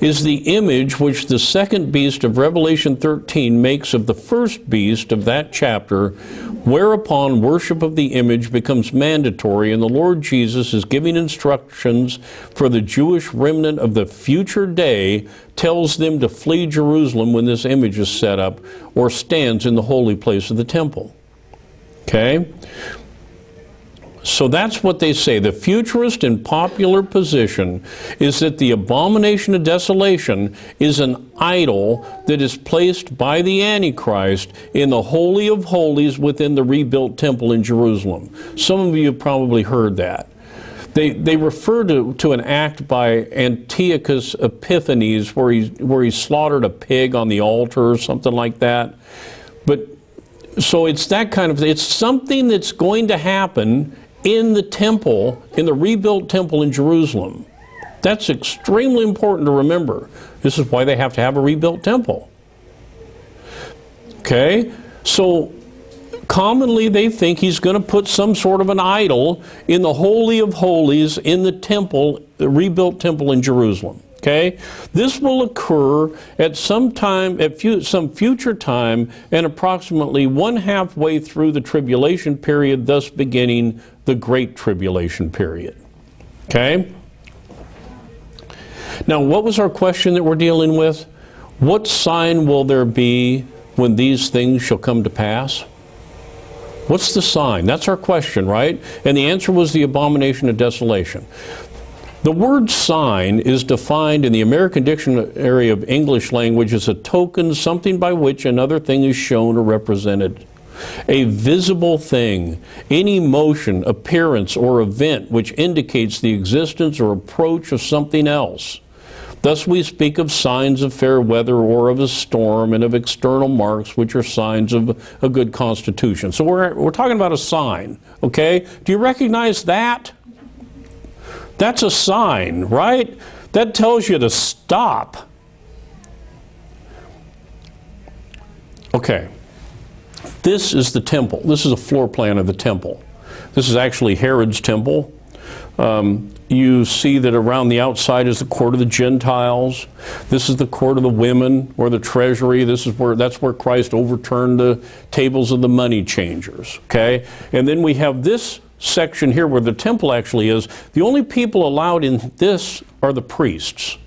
is the image which the second beast of Revelation 13 makes of the first beast of that chapter, whereupon worship of the image becomes mandatory, and the Lord Jesus is giving instructions for the Jewish remnant of the future day, tells them to flee Jerusalem when this image is set up or stands in the holy place of the temple. Okay? So that's what they say. The futurist and popular position is that the abomination of desolation is an idol that is placed by the Antichrist in the Holy of Holies within the rebuilt temple in Jerusalem. Some of you have probably heard that. They refer to an act by Antiochus Epiphanes where he slaughtered a pig on the altar or something like that. But so it's that kind of, it's something that's going to happen in the temple, in the rebuilt temple in Jerusalem. That's extremely important to remember. This is why they have to have a rebuilt temple. Okay? So commonly they think he's going to put some sort of an idol in the Holy of Holies in the temple, the rebuilt temple in Jerusalem. Okay? This will occur at some time, at some future time, and approximately one halfway through the tribulation period, thus beginning the Great Tribulation period. Okay? Now, what was our question that we're dealing with? What sign will there be when these things shall come to pass? What's the sign? That's our question, right? And the answer was the abomination of desolation. The word sign is defined in the American Dictionary of English Language as a token, something by which another thing is shown or represented. A visible thing, any motion, appearance, or event which indicates the existence or approach of something else. Thus we speak of signs of fair weather or of a storm, and of external marks which are signs of a good constitution. So we're talking about a sign, okay? Do you recognize that? That's a sign, right? That tells you to stop. Okay. This is the temple. This is a floor plan of the temple. This is actually Herod's temple. You see that around the outside is the court of the Gentiles. This is the court of the women, or the treasury. That's where Christ overturned the tables of the money changers. Okay? And then we have this section here where the temple actually is. The only people allowed in this are the priests.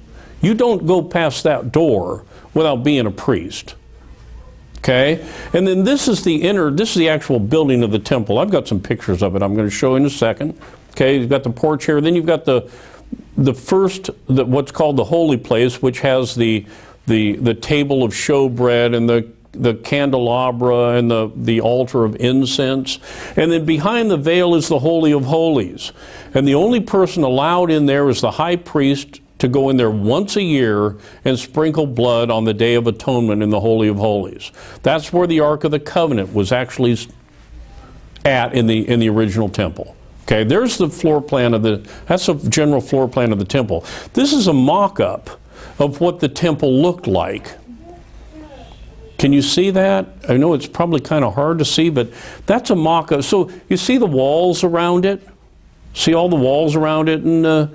You don't go past that door without being a priest. Okay? And then this is the actual building of the temple. I've got some pictures of it I'm going to show in a second. Okay, you've got the porch here. Then you've got the what's called the holy place, which has the table of showbread and the candelabra and the altar of incense. And then behind the veil is the Holy of Holies. And the only person allowed in there is the high priest to go in there once a year and sprinkle blood on the Day of Atonement in the Holy of Holies. That's where the Ark of the Covenant was actually at in the original temple. Okay, there's the floor plan of that's a general floor plan of the temple. This is a mock-up of what the temple looked like. Can you see that? I know it's probably kind of hard to see, but that's a mock-up. So you see the walls around it? See all the walls around it and the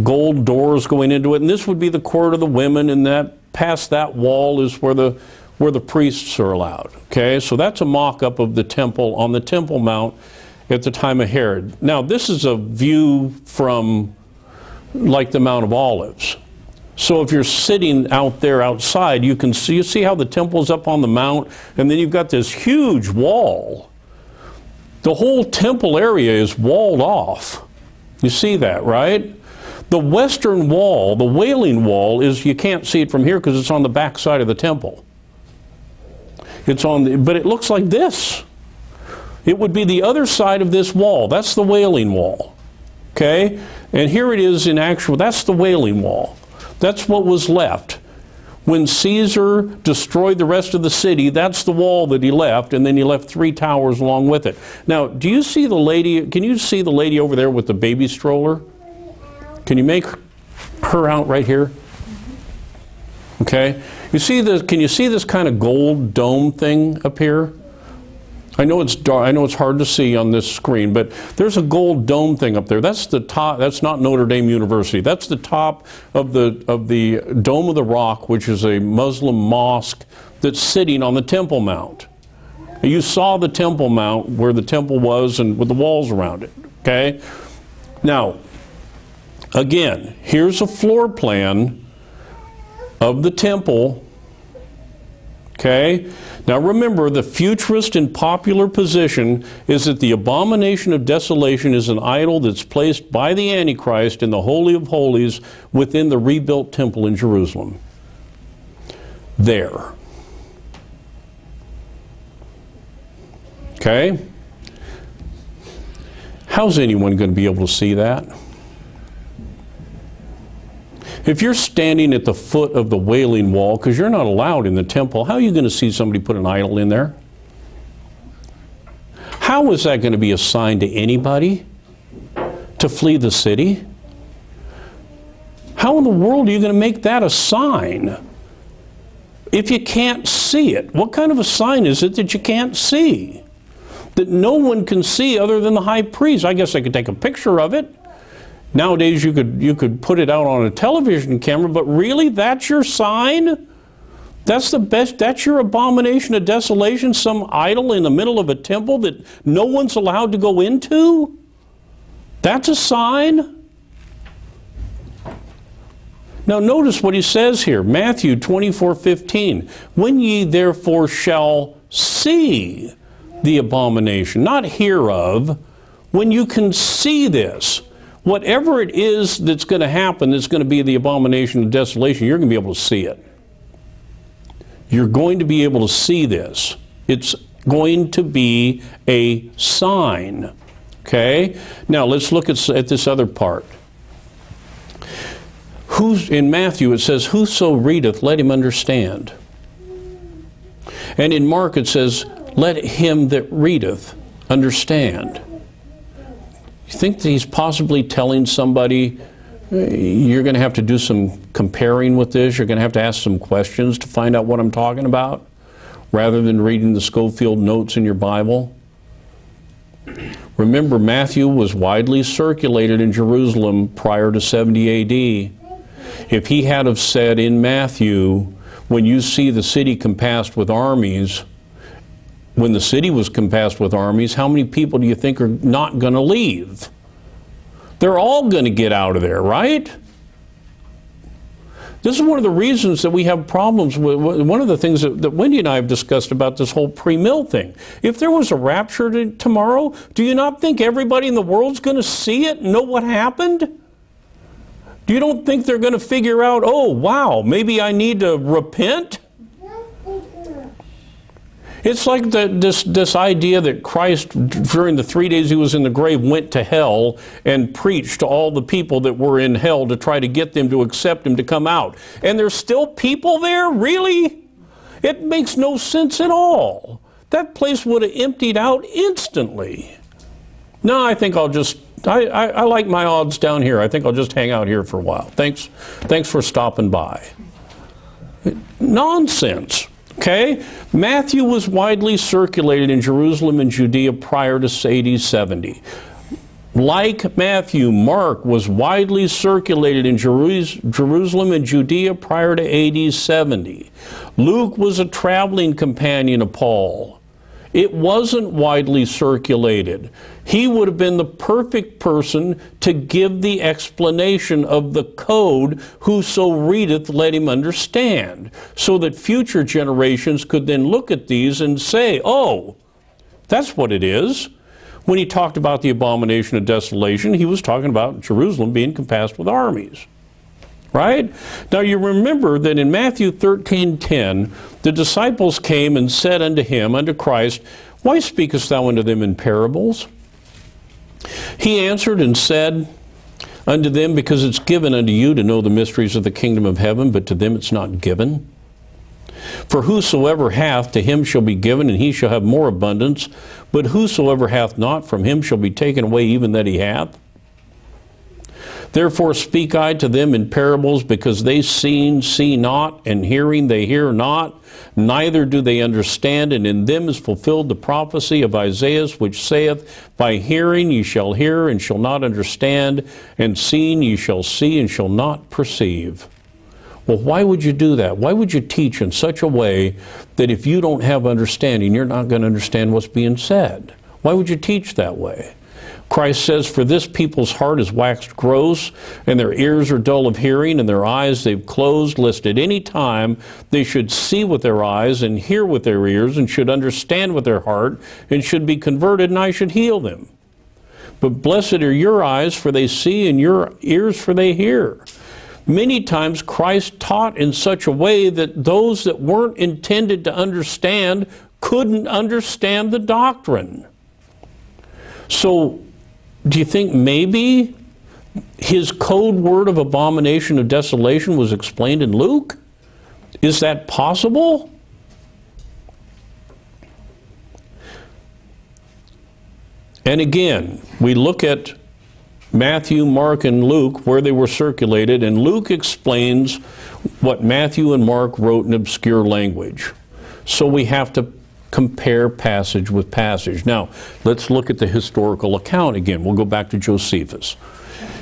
gold doors going into it? And this would be the court of the women, and that past that wall is where the priests are allowed. Okay, so that's a mock-up of the temple on the Temple Mount at the time of Herod. Now this is a view from like the Mount of Olives. So if you're sitting out there outside, you see how the temple's up on the mount, and then you've got this huge wall. The whole temple area is walled off. You see that, right? The western wall, the Wailing Wall, you can't see it from here because it's on the back side of the temple. But it looks like this. It would be the other side of this wall. That's the Wailing Wall. Okay? And here it is in actual, that's the Wailing Wall. That's what was left. When Caesar destroyed the rest of the city, that's the wall that he left, and then he left 3 towers along with it. Now, do you see the lady, can you see the lady over there with the baby stroller? Can you make her out right here? Okay. You see this, can you see this kind of gold dome thing up here? I know it's dark, I know it's hard to see on this screen, but there's a gold dome thing up there. That's the top, that's not Notre Dame University. That's the top of the Dome of the Rock, which is a Muslim mosque that's sitting on the Temple Mount. You saw the Temple Mount where the temple was and with the walls around it. Okay? Now, again, here's a floor plan of the temple. Okay? Now remember, the futurist and popular position is that the Abomination of Desolation is an idol that's placed by the Antichrist in the Holy of Holies within the rebuilt temple in Jerusalem. There. Okay? How's anyone going to be able to see that? If you're standing at the foot of the Wailing Wall, because you're not allowed in the temple, how are you going to see somebody put an idol in there? How is that going to be a sign to anybody to flee the city? How in the world are you going to make that a sign if you can't see it? What kind of a sign is it that you can't see? That no one can see other than the high priest? I guess I could take a picture of it. Nowadays, you could put it out on a television camera, but really, that's your sign? That's the best, that's your abomination of desolation, some idol in the middle of a temple that no one's allowed to go into? That's a sign? Now notice what he says here, Matthew 24:15. When ye therefore shall see the abomination, not hear of, when you can see this, whatever it is that's going to happen that's going to be the abomination of desolation, you're going to be able to see it. You're going to be able to see this. It's going to be a sign. Okay? Now let's look at this other part. In Matthew it says, whoso readeth, let him understand. And in Mark it says, let him that readeth understand. You think that he's possibly telling somebody, you're going to have to do some comparing with this, you're going to have to ask some questions to find out what I'm talking about, rather than reading the Schofield notes in your Bible? Remember, Matthew was widely circulated in Jerusalem prior to 70 AD. If he had have said in Matthew, when you see the city compassed with armies, when the city was compassed with armies, how many people do you think are not going to leave? They're all going to get out of there, right? This is one of the reasons that we have problems with, one of the things that Wendy and I have discussed about this whole pre-mill thing. If there was a rapture tomorrow, do you not think everybody in the world's going to see it and know what happened? You don't think they're going to figure out, oh, wow, maybe I need to repent? It's like this idea that Christ, during the 3 days he was in the grave, went to hell and preached to all the people that were in hell to try to get them to accept him to come out. And there's still people there? Really? It makes no sense at all. That place would have emptied out instantly. No, I think I'll just, I like my odds down here. I think I'll just hang out here for a while. Thanks for stopping by. Nonsense. Okay? Matthew was widely circulated in Jerusalem and Judea prior to AD 70. Like Matthew, Mark was widely circulated in Jerusalem and Judea prior to AD 70. Luke was a traveling companion of Paul. It wasn't widely circulated. He would have been the perfect person to give the explanation of the code, whoso readeth, let him understand, so that future generations could then look at these and say, oh, that's what it is. When he talked about the abomination of desolation, he was talking about Jerusalem being compassed with armies. Right? Now you remember that in Matthew 13:10, the disciples came and said unto him, unto Christ, why speakest thou unto them in parables? He answered and said unto them, because it's given unto you to know the mysteries of the kingdom of heaven, but to them it's not given. For whosoever hath, to him shall be given, and he shall have more abundance. But whosoever hath not, from him shall be taken away even that he hath. Therefore speak I to them in parables, because they seeing see not, and hearing they hear not, neither do they understand. And in them is fulfilled the prophecy of Isaiah, which saith, by hearing ye shall hear, and shall not understand, and seeing ye shall see, and shall not perceive. Well, why would you do that? Why would you teach in such a way that if you don't have understanding, you're not going to understand what's being said? Why would you teach that way? Christ says, for this people's heart is waxed gross, and their ears are dull of hearing, and their eyes they've closed, lest at any time they should see with their eyes, and hear with their ears, and should understand with their heart, and should be converted, and I should heal them. But blessed are your eyes, for they see, and your ears, for they hear. Many times Christ taught in such a way that those that weren't intended to understand couldn't understand the doctrine. So, do you think maybe his code word of abomination of desolation was explained in Luke? Is that possible? And again, we look at Matthew, Mark, and Luke, where they were circulated, and Luke explains what Matthew and Mark wrote in obscure language. So we have to compare passage with passage. Now, let's look at the historical account again. We'll go back to Josephus.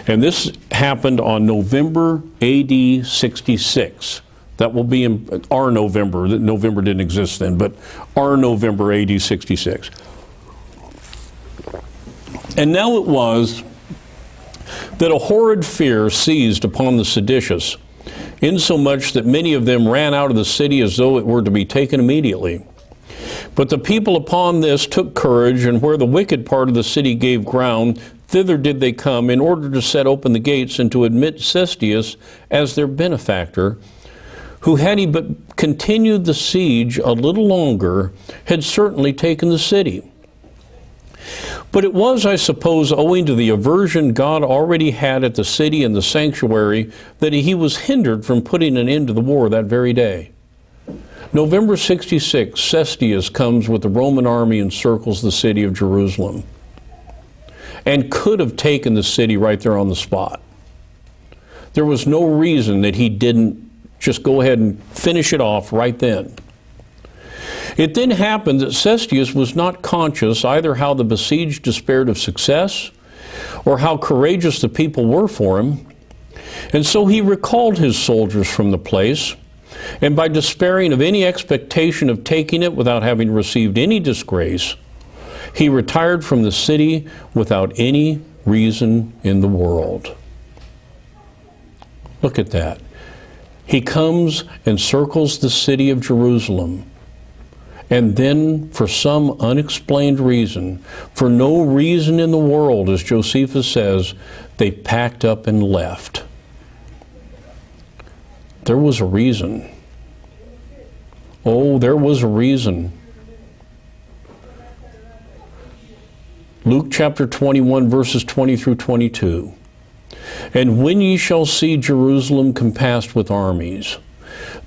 And this happened on November AD 66. That will be in our November. November didn't exist then, but our November AD 66. And now it was that a horrid fear seized upon the seditious, insomuch that many of them ran out of the city as though it were to be taken immediately. But the people upon this took courage, and where the wicked part of the city gave ground, thither did they come, in order to set open the gates and to admit Cestius as their benefactor, who, had he but continued the siege a little longer, had certainly taken the city. But it was, I suppose, owing to the aversion God already had at the city and the sanctuary, that he was hindered from putting an end to the war that very day. November 66, Cestius comes with the Roman army and circles the city of Jerusalem, and could have taken the city right there on the spot. There was no reason that he didn't just go ahead and finish it off right then. It then happened that Cestius was not conscious either how the besieged despaired of success, or how courageous the people were for him, and so he recalled his soldiers from the place, and by despairing of any expectation of taking it without having received any disgrace, he retired from the city without any reason in the world. Look at that. He comes and circles the city of Jerusalem, and then, for some unexplained reason, for no reason in the world, as Josephus says, they packed up and left. There was a reason. Oh, there was a reason. Luke chapter 21, verses 20 through 22. And when ye shall see Jerusalem compassed with armies,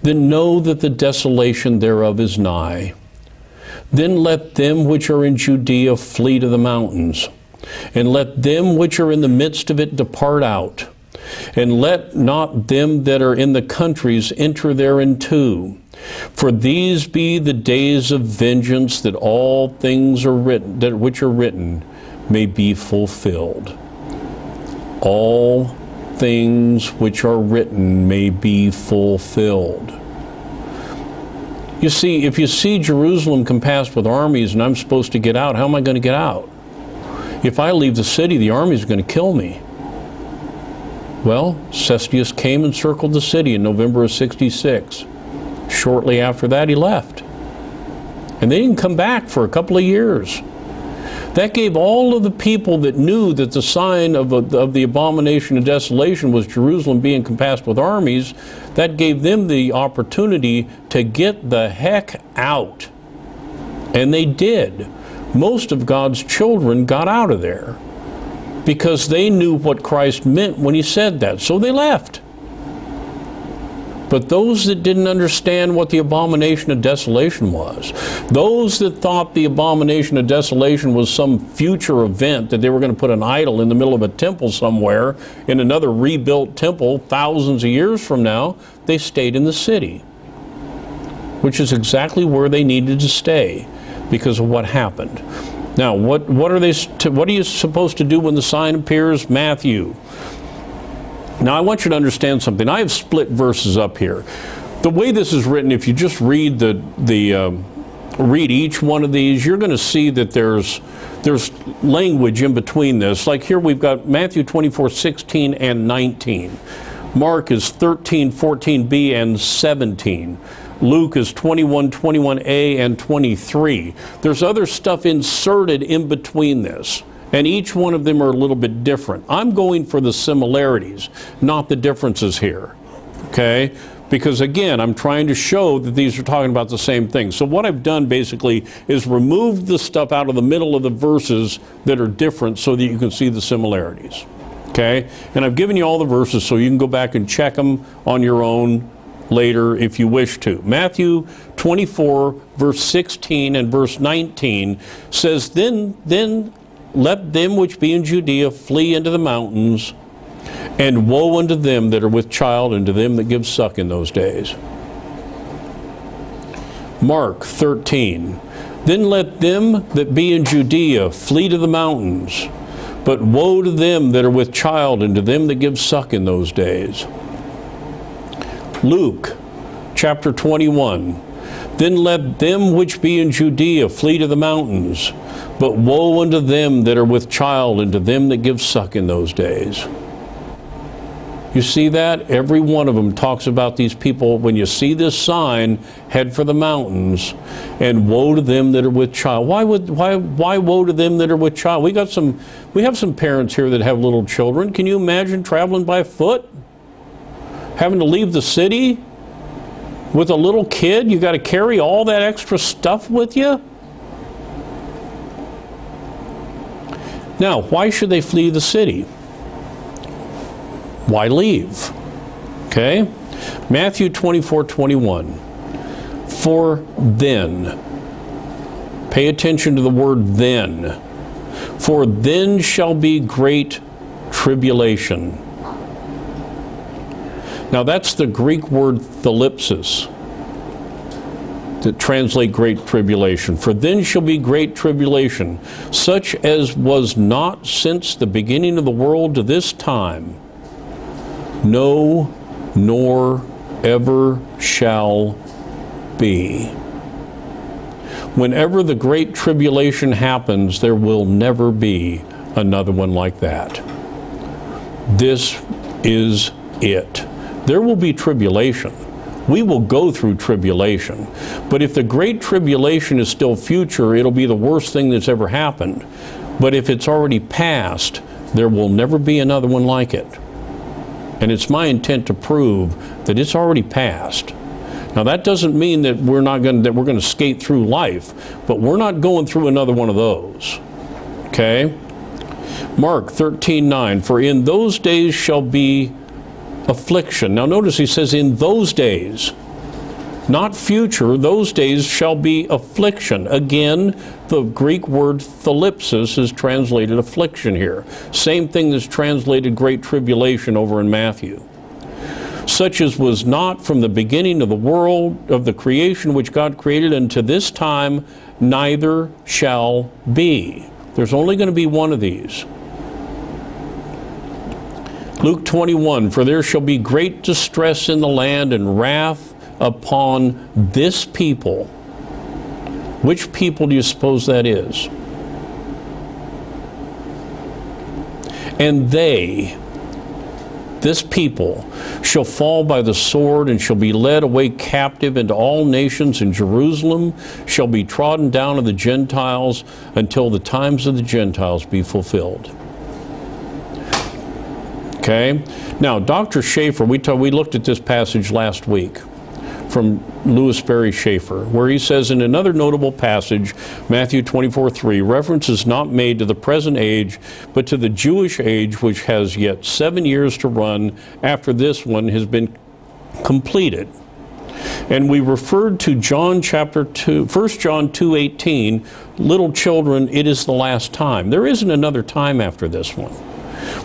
then know that the desolation thereof is nigh. Then let them which are in Judea flee to the mountains, and let them which are in the midst of it depart out. And let not them that are in the countries enter thereinto. For these be the days of vengeance, that all things are written, that which are written may be fulfilled. All things which are written may be fulfilled. You see, if you see Jerusalem compassed with armies and I'm supposed to get out, how am I going to get out? If I leave the city, the army is going to kill me. Well, Cestius came and circled the city in November of 66. Shortly after that, he left. And they didn't come back for a couple of years. That gave all of the people that knew that the sign of the Abomination of Desolation was Jerusalem being compassed with armies, that gave them the opportunity to get the heck out. And they did. Most of God's children got out of there because they knew what Christ meant when he said that. So they left. But those that didn't understand what the Abomination of Desolation was, those that thought the Abomination of Desolation was some future event, that they were going to put an idol in the middle of a temple somewhere, in another rebuilt temple thousands of years from now, they stayed in the city, which is exactly where they needed to stay because of what happened. Now, what are you supposed to do when the sign appears? Matthew. Now, I want you to understand something. I have split verses up here. The way this is written, if you just read read each one of these, you're going to see that there's language in between this. Like here we've got Matthew 24:16 and 19. Mark is 13:14b and 17. Luke is 21:21a and 23. There's other stuff inserted in between this. And each one of them are a little bit different. I'm going for the similarities, not the differences here, okay? Because again, I'm trying to show that these are talking about the same thing. So what I've done basically is removed the stuff out of the middle of the verses that are different so that you can see the similarities, okay? And I've given you all the verses so you can go back and check them on your own later if you wish to. Matthew 24, verse 16 and verse 19 says, Then let them which be in Judea flee into the mountains, and woe unto them that are with child, and to them that give suck in those days. Mark 13. Then let them that be in Judea flee to the mountains, but woe to them that are with child, and to them that give suck in those days. Luke chapter 21. Then let them which be in Judea flee to the mountains, but woe unto them that are with child, and to them that give suck in those days. You see that? Every one of them talks about these people. When you see this sign, head for the mountains, and woe to them that are with child. Why woe to them that are with child? We have some parents here that have little children. Can you imagine traveling by foot? Having to leave the city with a little kid? You got to carry all that extra stuff with you? Now, why should they flee the city? Why leave? Okay? Matthew 24:21. For then, pay attention to the word then. For then shall be great tribulation. Now that's the Greek word thalipsis that translate great tribulation. For then shall be great tribulation, such as was not since the beginning of the world to this time, no, nor ever shall be. Whenever the great tribulation happens, there will never be another one like that. This is it. There will be tribulation. We will go through tribulation. But if the great tribulation is still future, it'll be the worst thing that's ever happened. But if it's already past, there will never be another one like it. And it's my intent to prove that it's already past. Now that doesn't mean that we're going to skate through life, but we're not going through another one of those. Okay? Mark 13:9, for in those days shall be affliction. Now notice he says in those days, not future, those days shall be affliction. Again, the Greek word thalipsis is translated affliction here. Same thing that's translated great tribulation over in Matthew. Such as was not from the beginning of the world, of the creation which God created unto this time, neither shall be. There's only going to be one of these. Luke 21, for there shall be great distress in the land and wrath upon this people. Which people do you suppose that is? And they, this people, shall fall by the sword and shall be led away captive into all nations, and Jerusalem shall be trodden down of the Gentiles until the times of the Gentiles be fulfilled. Okay? Now, Dr. Schaeffer, we looked at this passage last week from Louis Berry Schaeffer, where he says in another notable passage, Matthew 24:3, reference is not made to the present age, but to the Jewish age, which has yet 7 years to run after this one has been completed. And we referred to John chapter 2, 1 John 2:18, little children, it is the last time. There isn't another time after this one.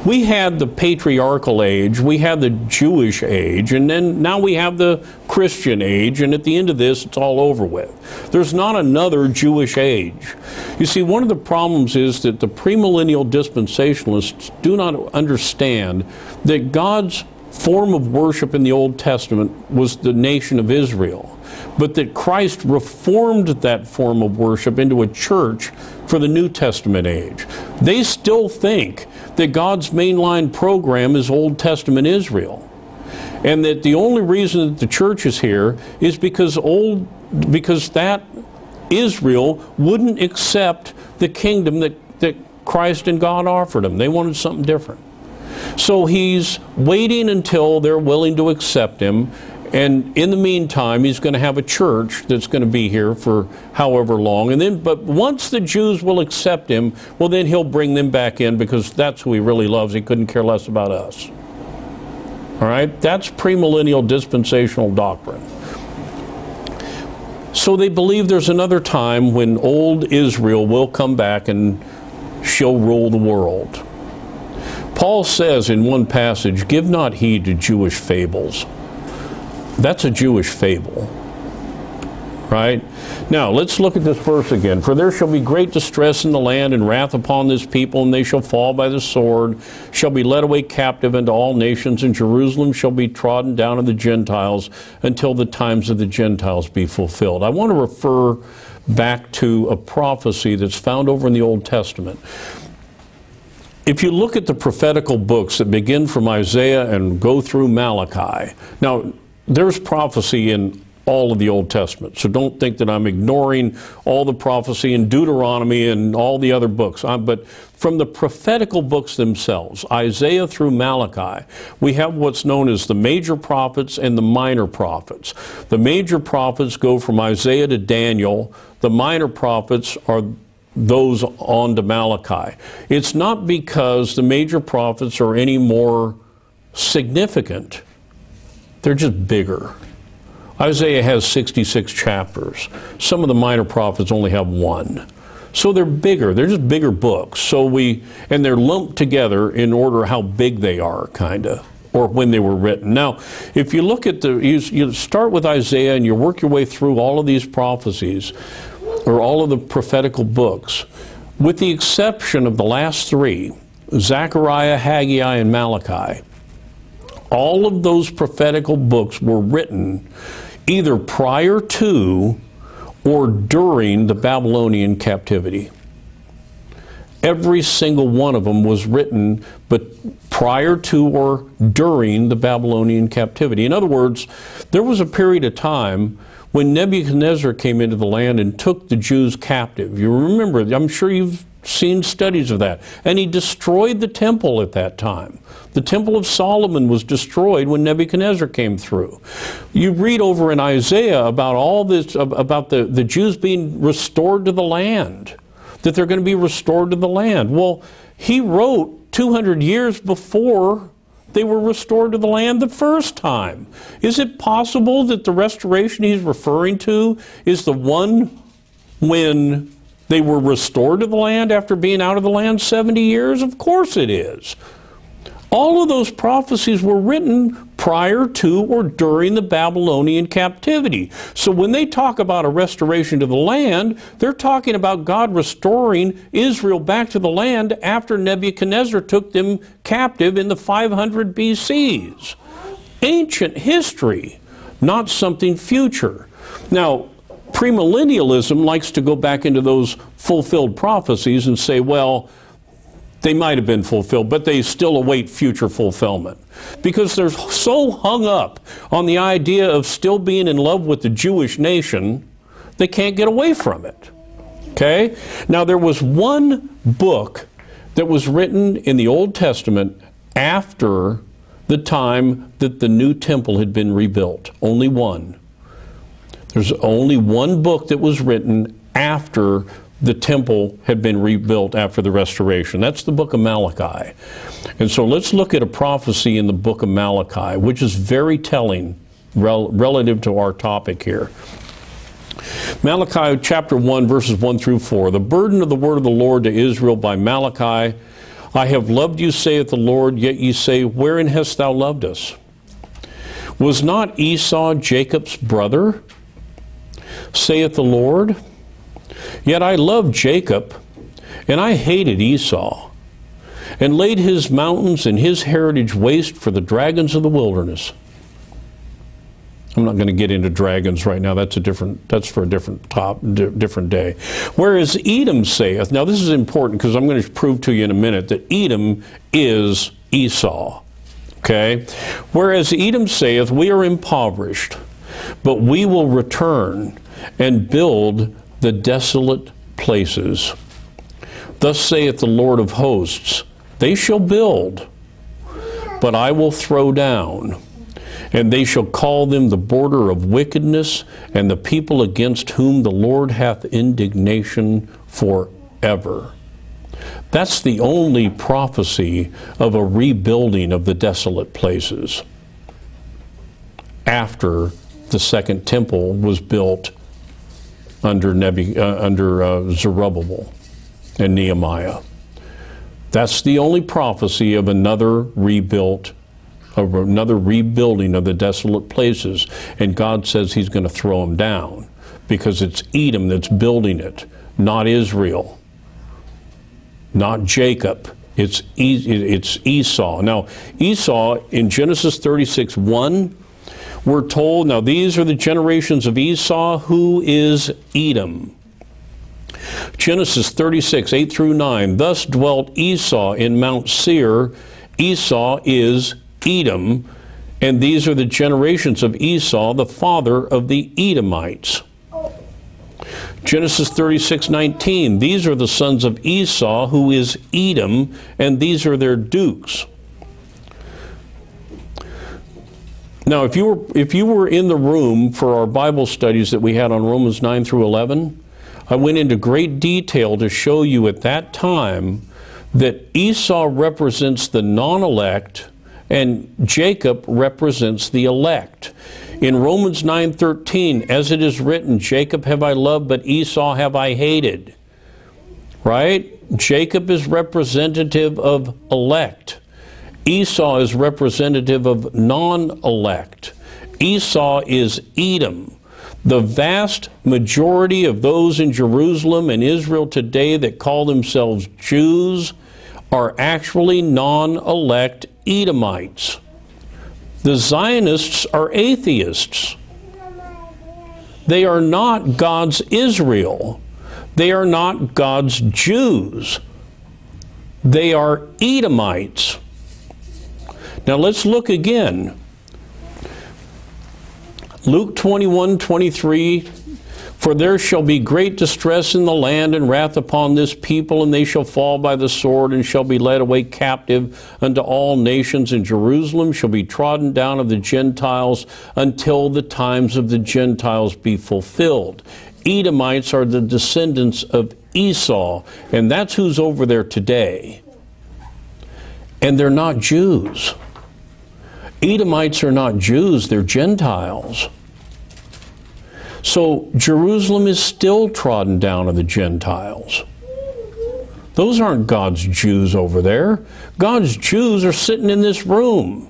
We had the patriarchal age, we had the Jewish age, and then now we have the Christian age, and at the end of this, it's all over with. There's not another Jewish age. You see, one of the problems is that the premillennial dispensationalists do not understand that God's form of worship in the Old Testament was the nation of Israel, but that Christ reformed that form of worship into a church for the New Testament age. They still think that God's mainline program is Old Testament Israel, and that the only reason that the church is here is because that Israel wouldn't accept the kingdom that Christ and God offered them. They wanted something different. So he's waiting until they're willing to accept him, and in the meantime he's going to have a church that's going to be here for however long, and then but once the Jews will accept him, well, then he'll bring them back in, because that's who he really loves. He couldn't care less about us. All right, that's premillennial dispensational doctrine. So they believe there's another time when old Israel will come back and she'll rule the world. Paul says in one passage, give not heed to Jewish fables. That's a Jewish fable, right? Now, let's look at this verse again. For there shall be great distress in the land and wrath upon this people, and they shall fall by the sword, shall be led away captive into all nations, and Jerusalem shall be trodden down of the Gentiles until the times of the Gentiles be fulfilled. I want to refer back to a prophecy that's found over in the Old Testament. If you look at the prophetical books that begin from Isaiah and go through Malachi, now there's prophecy in all of the Old Testament, so don't think that I'm ignoring all the prophecy in Deuteronomy and all the other books. But from the prophetical books themselves, Isaiah through Malachi, we have what's known as the major prophets and the minor prophets. The major prophets go from Isaiah to Daniel. The minor prophets are those on to Malachi. It's not because the major prophets are any more significant. They're just bigger. Isaiah has 66 chapters. Some of the minor prophets only have 1. So they're bigger. They're just bigger books. And they're lumped together in order how big they are, kind of, or when they were written. Now, if you look at you start with Isaiah and you work your way through all of these prophecies, or all of the prophetical books, with the exception of the last 3, Zechariah, Haggai, and Malachi, all of those prophetical books were written either prior to or during the Babylonian captivity. Every single one of them was written but prior to or during the Babylonian captivity. In other words, there was a period of time when Nebuchadnezzar came into the land and took the Jews captive. You remember, I'm sure you've seen studies of that. And he destroyed the temple at that time. The Temple of Solomon was destroyed when Nebuchadnezzar came through. You read over in Isaiah about all this, about the Jews being restored to the land. that they're going to be restored to the land. Well, he wrote 200 years before they were restored to the land the first time. Is it possible that the restoration he's referring to is the one when they were restored to the land after being out of the land 70 years? Of course it is. All of those prophecies were written prior to or during the Babylonian captivity. So when they talk about a restoration to the land, they're talking about God restoring Israel back to the land after Nebuchadnezzar took them captive in the 500 BCs. Ancient history, not something future. Now, premillennialism likes to go back into those fulfilled prophecies and say, well, they might have been fulfilled, but they still await future fulfillment. Because they're so hung up on the idea of still being in love with the Jewish nation, they can't get away from it. Okay? Now, there was one book that was written in the Old Testament after the time that the new temple had been rebuilt. Only one. There's only one book that was written after the temple had been rebuilt after the restoration. That's the book of Malachi. And so let's look at a prophecy in the book of Malachi, which is very telling relative to our topic here. Malachi chapter 1, verses 1 through 4. The burden of the word of the Lord to Israel by Malachi. I have loved you, saith the Lord, yet ye say, wherein hast thou loved us? Was not Esau Jacob's brother, saith the Lord? Yet I loved Jacob, and I hated Esau, and laid his mountains and his heritage waste for the dragons of the wilderness. I'm not going to get into dragons right now. That's for a different day. Whereas Edom saith, now this is important because I'm going to prove to you in a minute that Edom is Esau. Okay? Whereas Edom saith, we are impoverished, but we will return and build the desolate places. Thus saith the Lord of hosts, they shall build, but I will throw down, and they shall call them the border of wickedness, and the people against whom the Lord hath indignation forever. That's the only prophecy of a rebuilding of the desolate places after the second temple was built under Zerubbabel and Nehemiah. That's the only prophecy of another rebuilding of the desolate places. And God says he's going to throw them down because it's Edom that's building it, not Israel, not Jacob. It's Esau. Now, Esau in Genesis 36:1, we're told, now these are the generations of Esau, who is Edom. Genesis 36, 8 through 9, thus dwelt Esau in Mount Seir. Esau is Edom, and these are the generations of Esau, the father of the Edomites. Genesis 36:19, these are the sons of Esau, who is Edom, and these are their dukes. Now, if you were in the room for our Bible studies that we had on Romans 9 through 11, I went into great detail to show you at that time that Esau represents the non-elect and Jacob represents the elect. In Romans 9:13, as it is written, Jacob have I loved, but Esau have I hated. Right? Jacob is representative of elect. Esau is representative of non-elect. Esau is Edom. The vast majority of those in Jerusalem and Israel today that call themselves Jews are actually non-elect Edomites. The Zionists are atheists. They are not God's Israel. They are not God's Jews. They are Edomites. Now let's look again. Luke 21:23, for there shall be great distress in the land and wrath upon this people, and they shall fall by the sword and shall be led away captive unto all nations, and Jerusalem shall be trodden down of the Gentiles until the times of the Gentiles be fulfilled. Edomites are the descendants of Esau, and that's who's over there today. And they're not Jews. Edomites are not Jews, they're Gentiles. So Jerusalem is still trodden down of the Gentiles. Those aren't God's Jews over there. God's Jews are sitting in this room.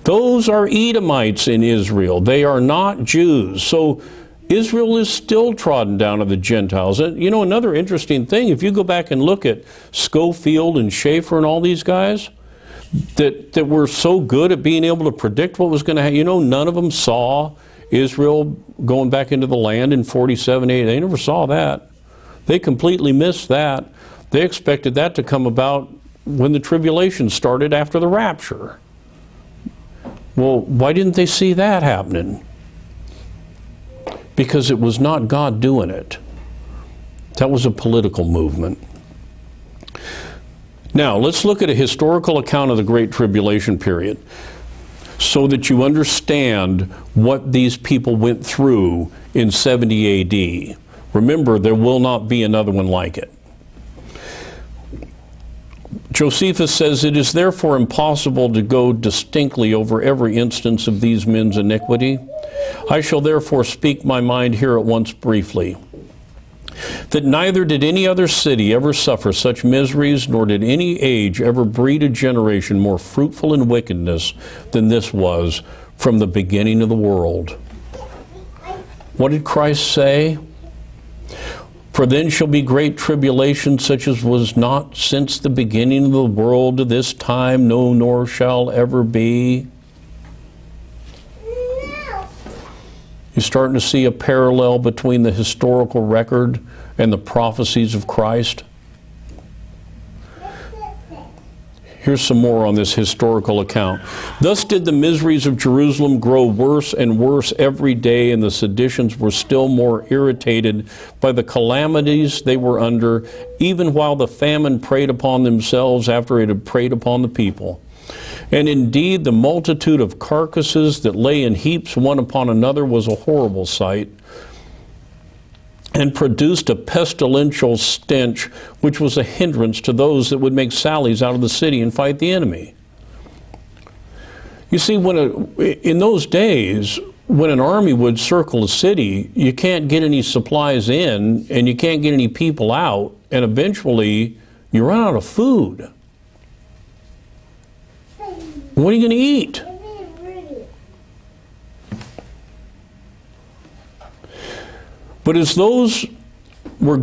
Those are Edomites in Israel. They are not Jews. So Israel is still trodden down of the Gentiles. And you know, another interesting thing, if you go back and look at Schofield and Schaeffer and all these guys that were so good at being able to predict what was going to happen, you know, none of them saw Israel going back into the land in 47 AD. They never saw that. They completely missed that. They expected that to come about when the tribulation started after the rapture. Well, why didn't they see that happening? Because it was not God doing it. That was a political movement. Now, let's look at a historical account of the Great Tribulation period so that you understand what these people went through in 70 AD. Remember, there will not be another one like it. Josephus says, "It is therefore impossible to go distinctly over every instance of these men's iniquity. I shall therefore speak my mind here at once briefly. That neither did any other city ever suffer such miseries, nor did any age ever breed a generation more fruitful in wickedness than this was from the beginning of the world." What did Christ say? "For then shall be great tribulation, such as was not since the beginning of the world to this time, no, nor shall ever be." You're starting to see a parallel between the historical record and the prophecies of Christ. Here's some more on this historical account. "Thus did the miseries of Jerusalem grow worse and worse every day, and the seditions were still more irritated by the calamities they were under, even while the famine preyed upon themselves after it had preyed upon the people. And indeed, the multitude of carcasses that lay in heaps one upon another was a horrible sight, and produced a pestilential stench, which was a hindrance to those that would make sallies out of the city and fight the enemy." You see, in those days, when an army would circle a city, you can't get any supplies in, and you can't get any people out, and eventually you run out of food. What are you going to eat? But as those were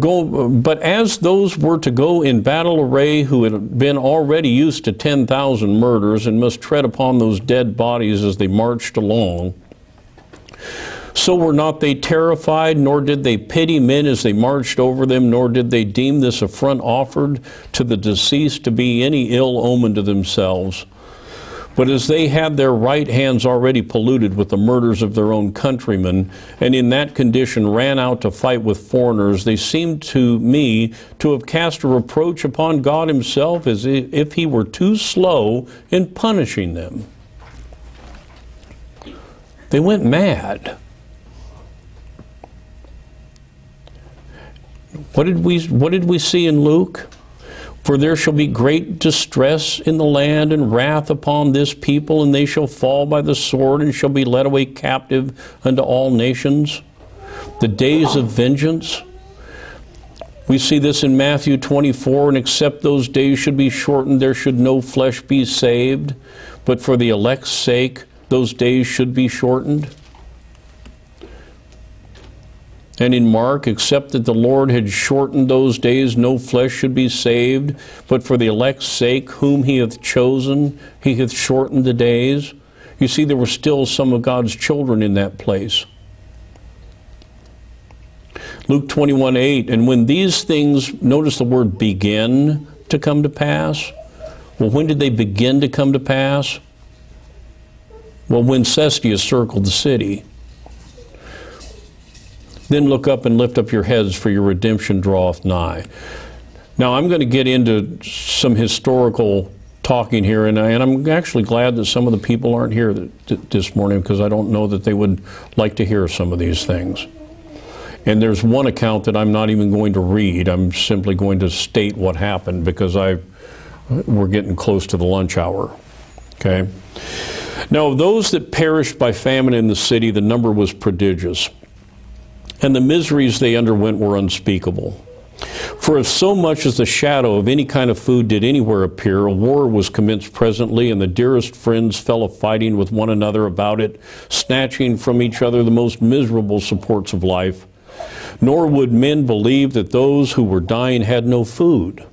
to go in battle array, who had been already used to 10,000 murders and must tread upon those dead bodies as they marched along, so were not they terrified, nor did they pity men as they marched over them, nor did they deem this affront offered to the deceased to be any ill omen to themselves. But as they had their right hands already polluted with the murders of their own countrymen, and in that condition ran out to fight with foreigners, they seemed to me to have cast a reproach upon God himself, as if he were too slow in punishing them." They went mad. What did we see in Luke? "For there shall be great distress in the land, and wrath upon this people, and they shall fall by the sword, and shall be led away captive unto all nations. The days of vengeance." We see this in Matthew 24, "And except those days should be shortened, there should no flesh be saved. But for the elect's sake, those days should be shortened." And in Mark, "Except that the Lord had shortened those days, no flesh should be saved. But for the elect's sake, whom he hath chosen, he hath shortened the days." You see, there were still some of God's children in that place. Luke 21:8, "And when these things," notice the word "begin to come to pass." Well, when did they begin to come to pass? Well, when Cestius circled the city. "Then look up and lift up your heads, for your redemption draweth nigh." Now, I'm going to get into some historical talking here, and I'm actually glad that some of the people aren't here this morning, because I don't know that they would like to hear some of these things. And there's one account that I'm not even going to read. I'm simply going to state what happened because we're getting close to the lunch hour. Okay? Now, of those that perished by famine in the city, the number was prodigious, and the miseries they underwent were unspeakable. For if so much as the shadow of any kind of food did anywhere appear, a war was commenced presently, and the dearest friends fell a-fighting with one another about it, snatching from each other the most miserable supports of life. Nor would men believe that those who were dying had no food.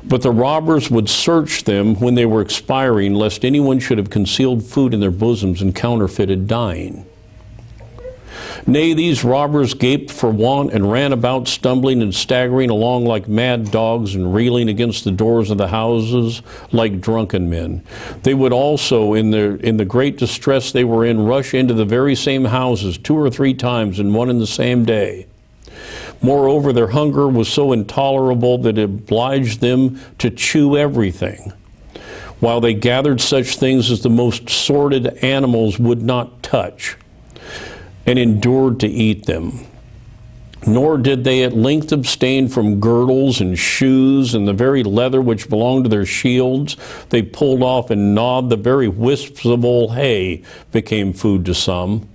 But the robbers would search them when they were expiring, lest anyone should have concealed food in their bosoms and counterfeited dying. Nay, these robbers gaped for want and ran about, stumbling and staggering along like mad dogs and reeling against the doors of the houses like drunken men. They would also, in the great distress they were in, rush into the very same houses 2 or 3 times in one and the same day. Moreover, their hunger was so intolerable that it obliged them to chew everything, while they gathered such things as the most sordid animals would not touch, and endured to eat them. Nor did they at length abstain from girdles and shoes, and the very leather which belonged to their shields they pulled off and gnawed. The very wisps of old hay became food to some.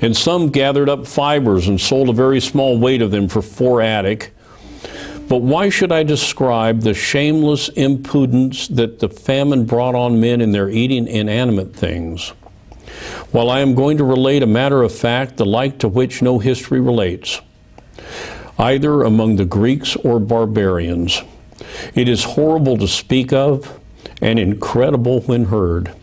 And some gathered up fibers and sold a very small weight of them for 4 attic. But why should I describe the shameless impudence that the famine brought on men in their eating inanimate things, while I am going to relate a matter of fact, the like to which no history relates, either among the Greeks or barbarians? It is horrible to speak of, and incredible when heard.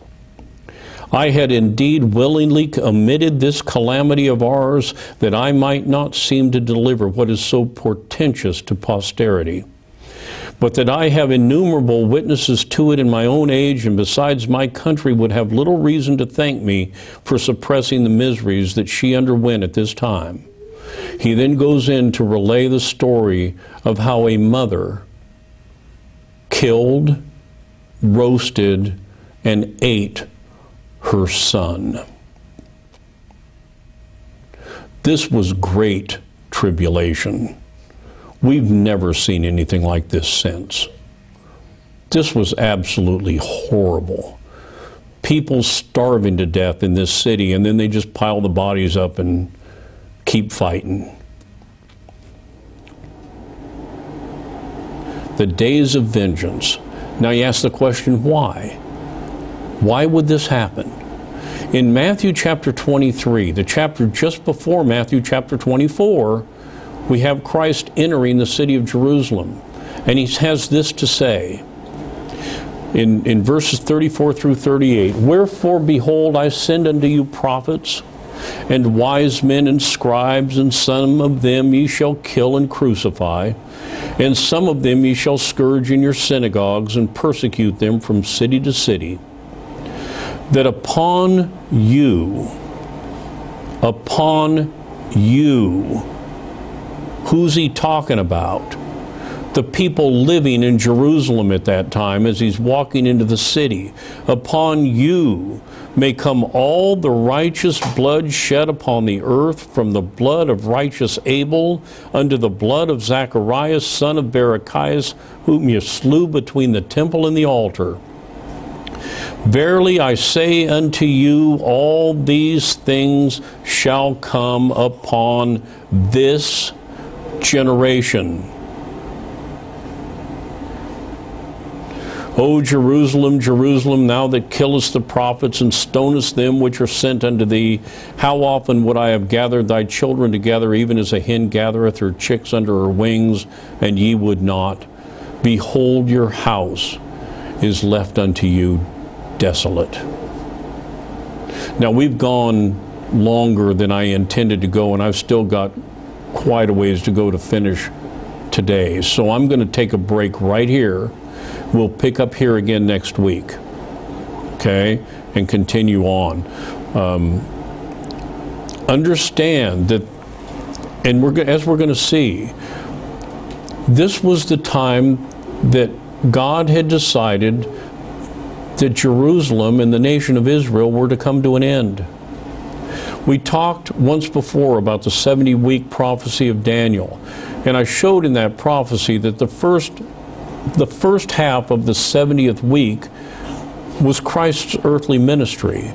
I had indeed willingly omitted this calamity of ours, that I might not seem to deliver what is so portentous to posterity, but that I have innumerable witnesses to it in my own age, and besides my country would have little reason to thank me for suppressing the miseries that she underwent at this time. He then goes in to relay the story of how a mother killed, roasted, and ate her son. This was great tribulation. We've never seen anything like this since. This was absolutely horrible. People starving to death in this city, and then they just pile the bodies up and keep fighting. The days of vengeance. Now you ask the question, why? Why would this happen? In Matthew chapter 23, the chapter just before Matthew chapter 24, we have Christ entering the city of Jerusalem. And he has this to say in verses 34 through 38. Wherefore, behold, I send unto you prophets and wise men and scribes, and some of them ye shall kill and crucify, and some of them ye shall scourge in your synagogues and persecute them from city to city, that upon you, who's he talking about? The people living in Jerusalem at that time as he's walking into the city. Upon you may come all the righteous blood shed upon the earth, from the blood of righteous Abel unto the blood of Zacharias, son of Barachias, whom you slew between the temple and the altar. Verily I say unto you, all these things shall come upon this generation. O Jerusalem, Jerusalem, thou that killest the prophets and stonest them which are sent unto thee, how often would I have gathered thy children together, even as a hen gathereth her chicks under her wings, and ye would not? Behold, your house is left unto you desolate. Now, we've gone longer than I intended to go, and I've still got quite a ways to go to finish today. So I'm going to take a break right here. We'll pick up here again next week, okay, and continue on. Understand that, and as we're going to see, this was the time that God had decided that Jerusalem and the nation of Israel were to come to an end. We talked once before about the 70-week prophecy of Daniel, and I showed in that prophecy that the first half of the 70th week was Christ's earthly ministry.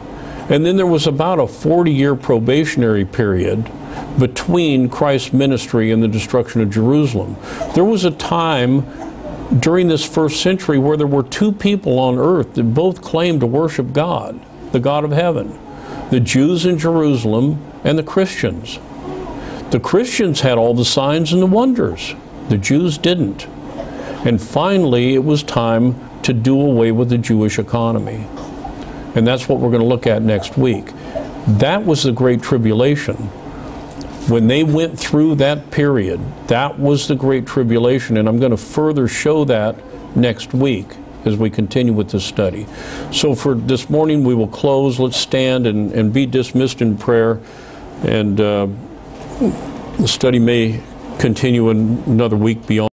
And then there was about a 40-year probationary period between Christ's ministry and the destruction of Jerusalem. There was a time during this first century where there were two people on earth that both claimed to worship God, the God of heaven, the Jews in Jerusalem and the Christians. The Christians had all the signs and the wonders. The Jews didn't. And finally, it was time to do away with the Jewish economy. And that's what we're going to look at next week. That was the Great Tribulation. When they went through that period, that was the Great Tribulation, and I'm going to further show that next week as we continue with this study. So for this morning, we will close. Let's stand and be dismissed in prayer, and the study may continue in another week beyond.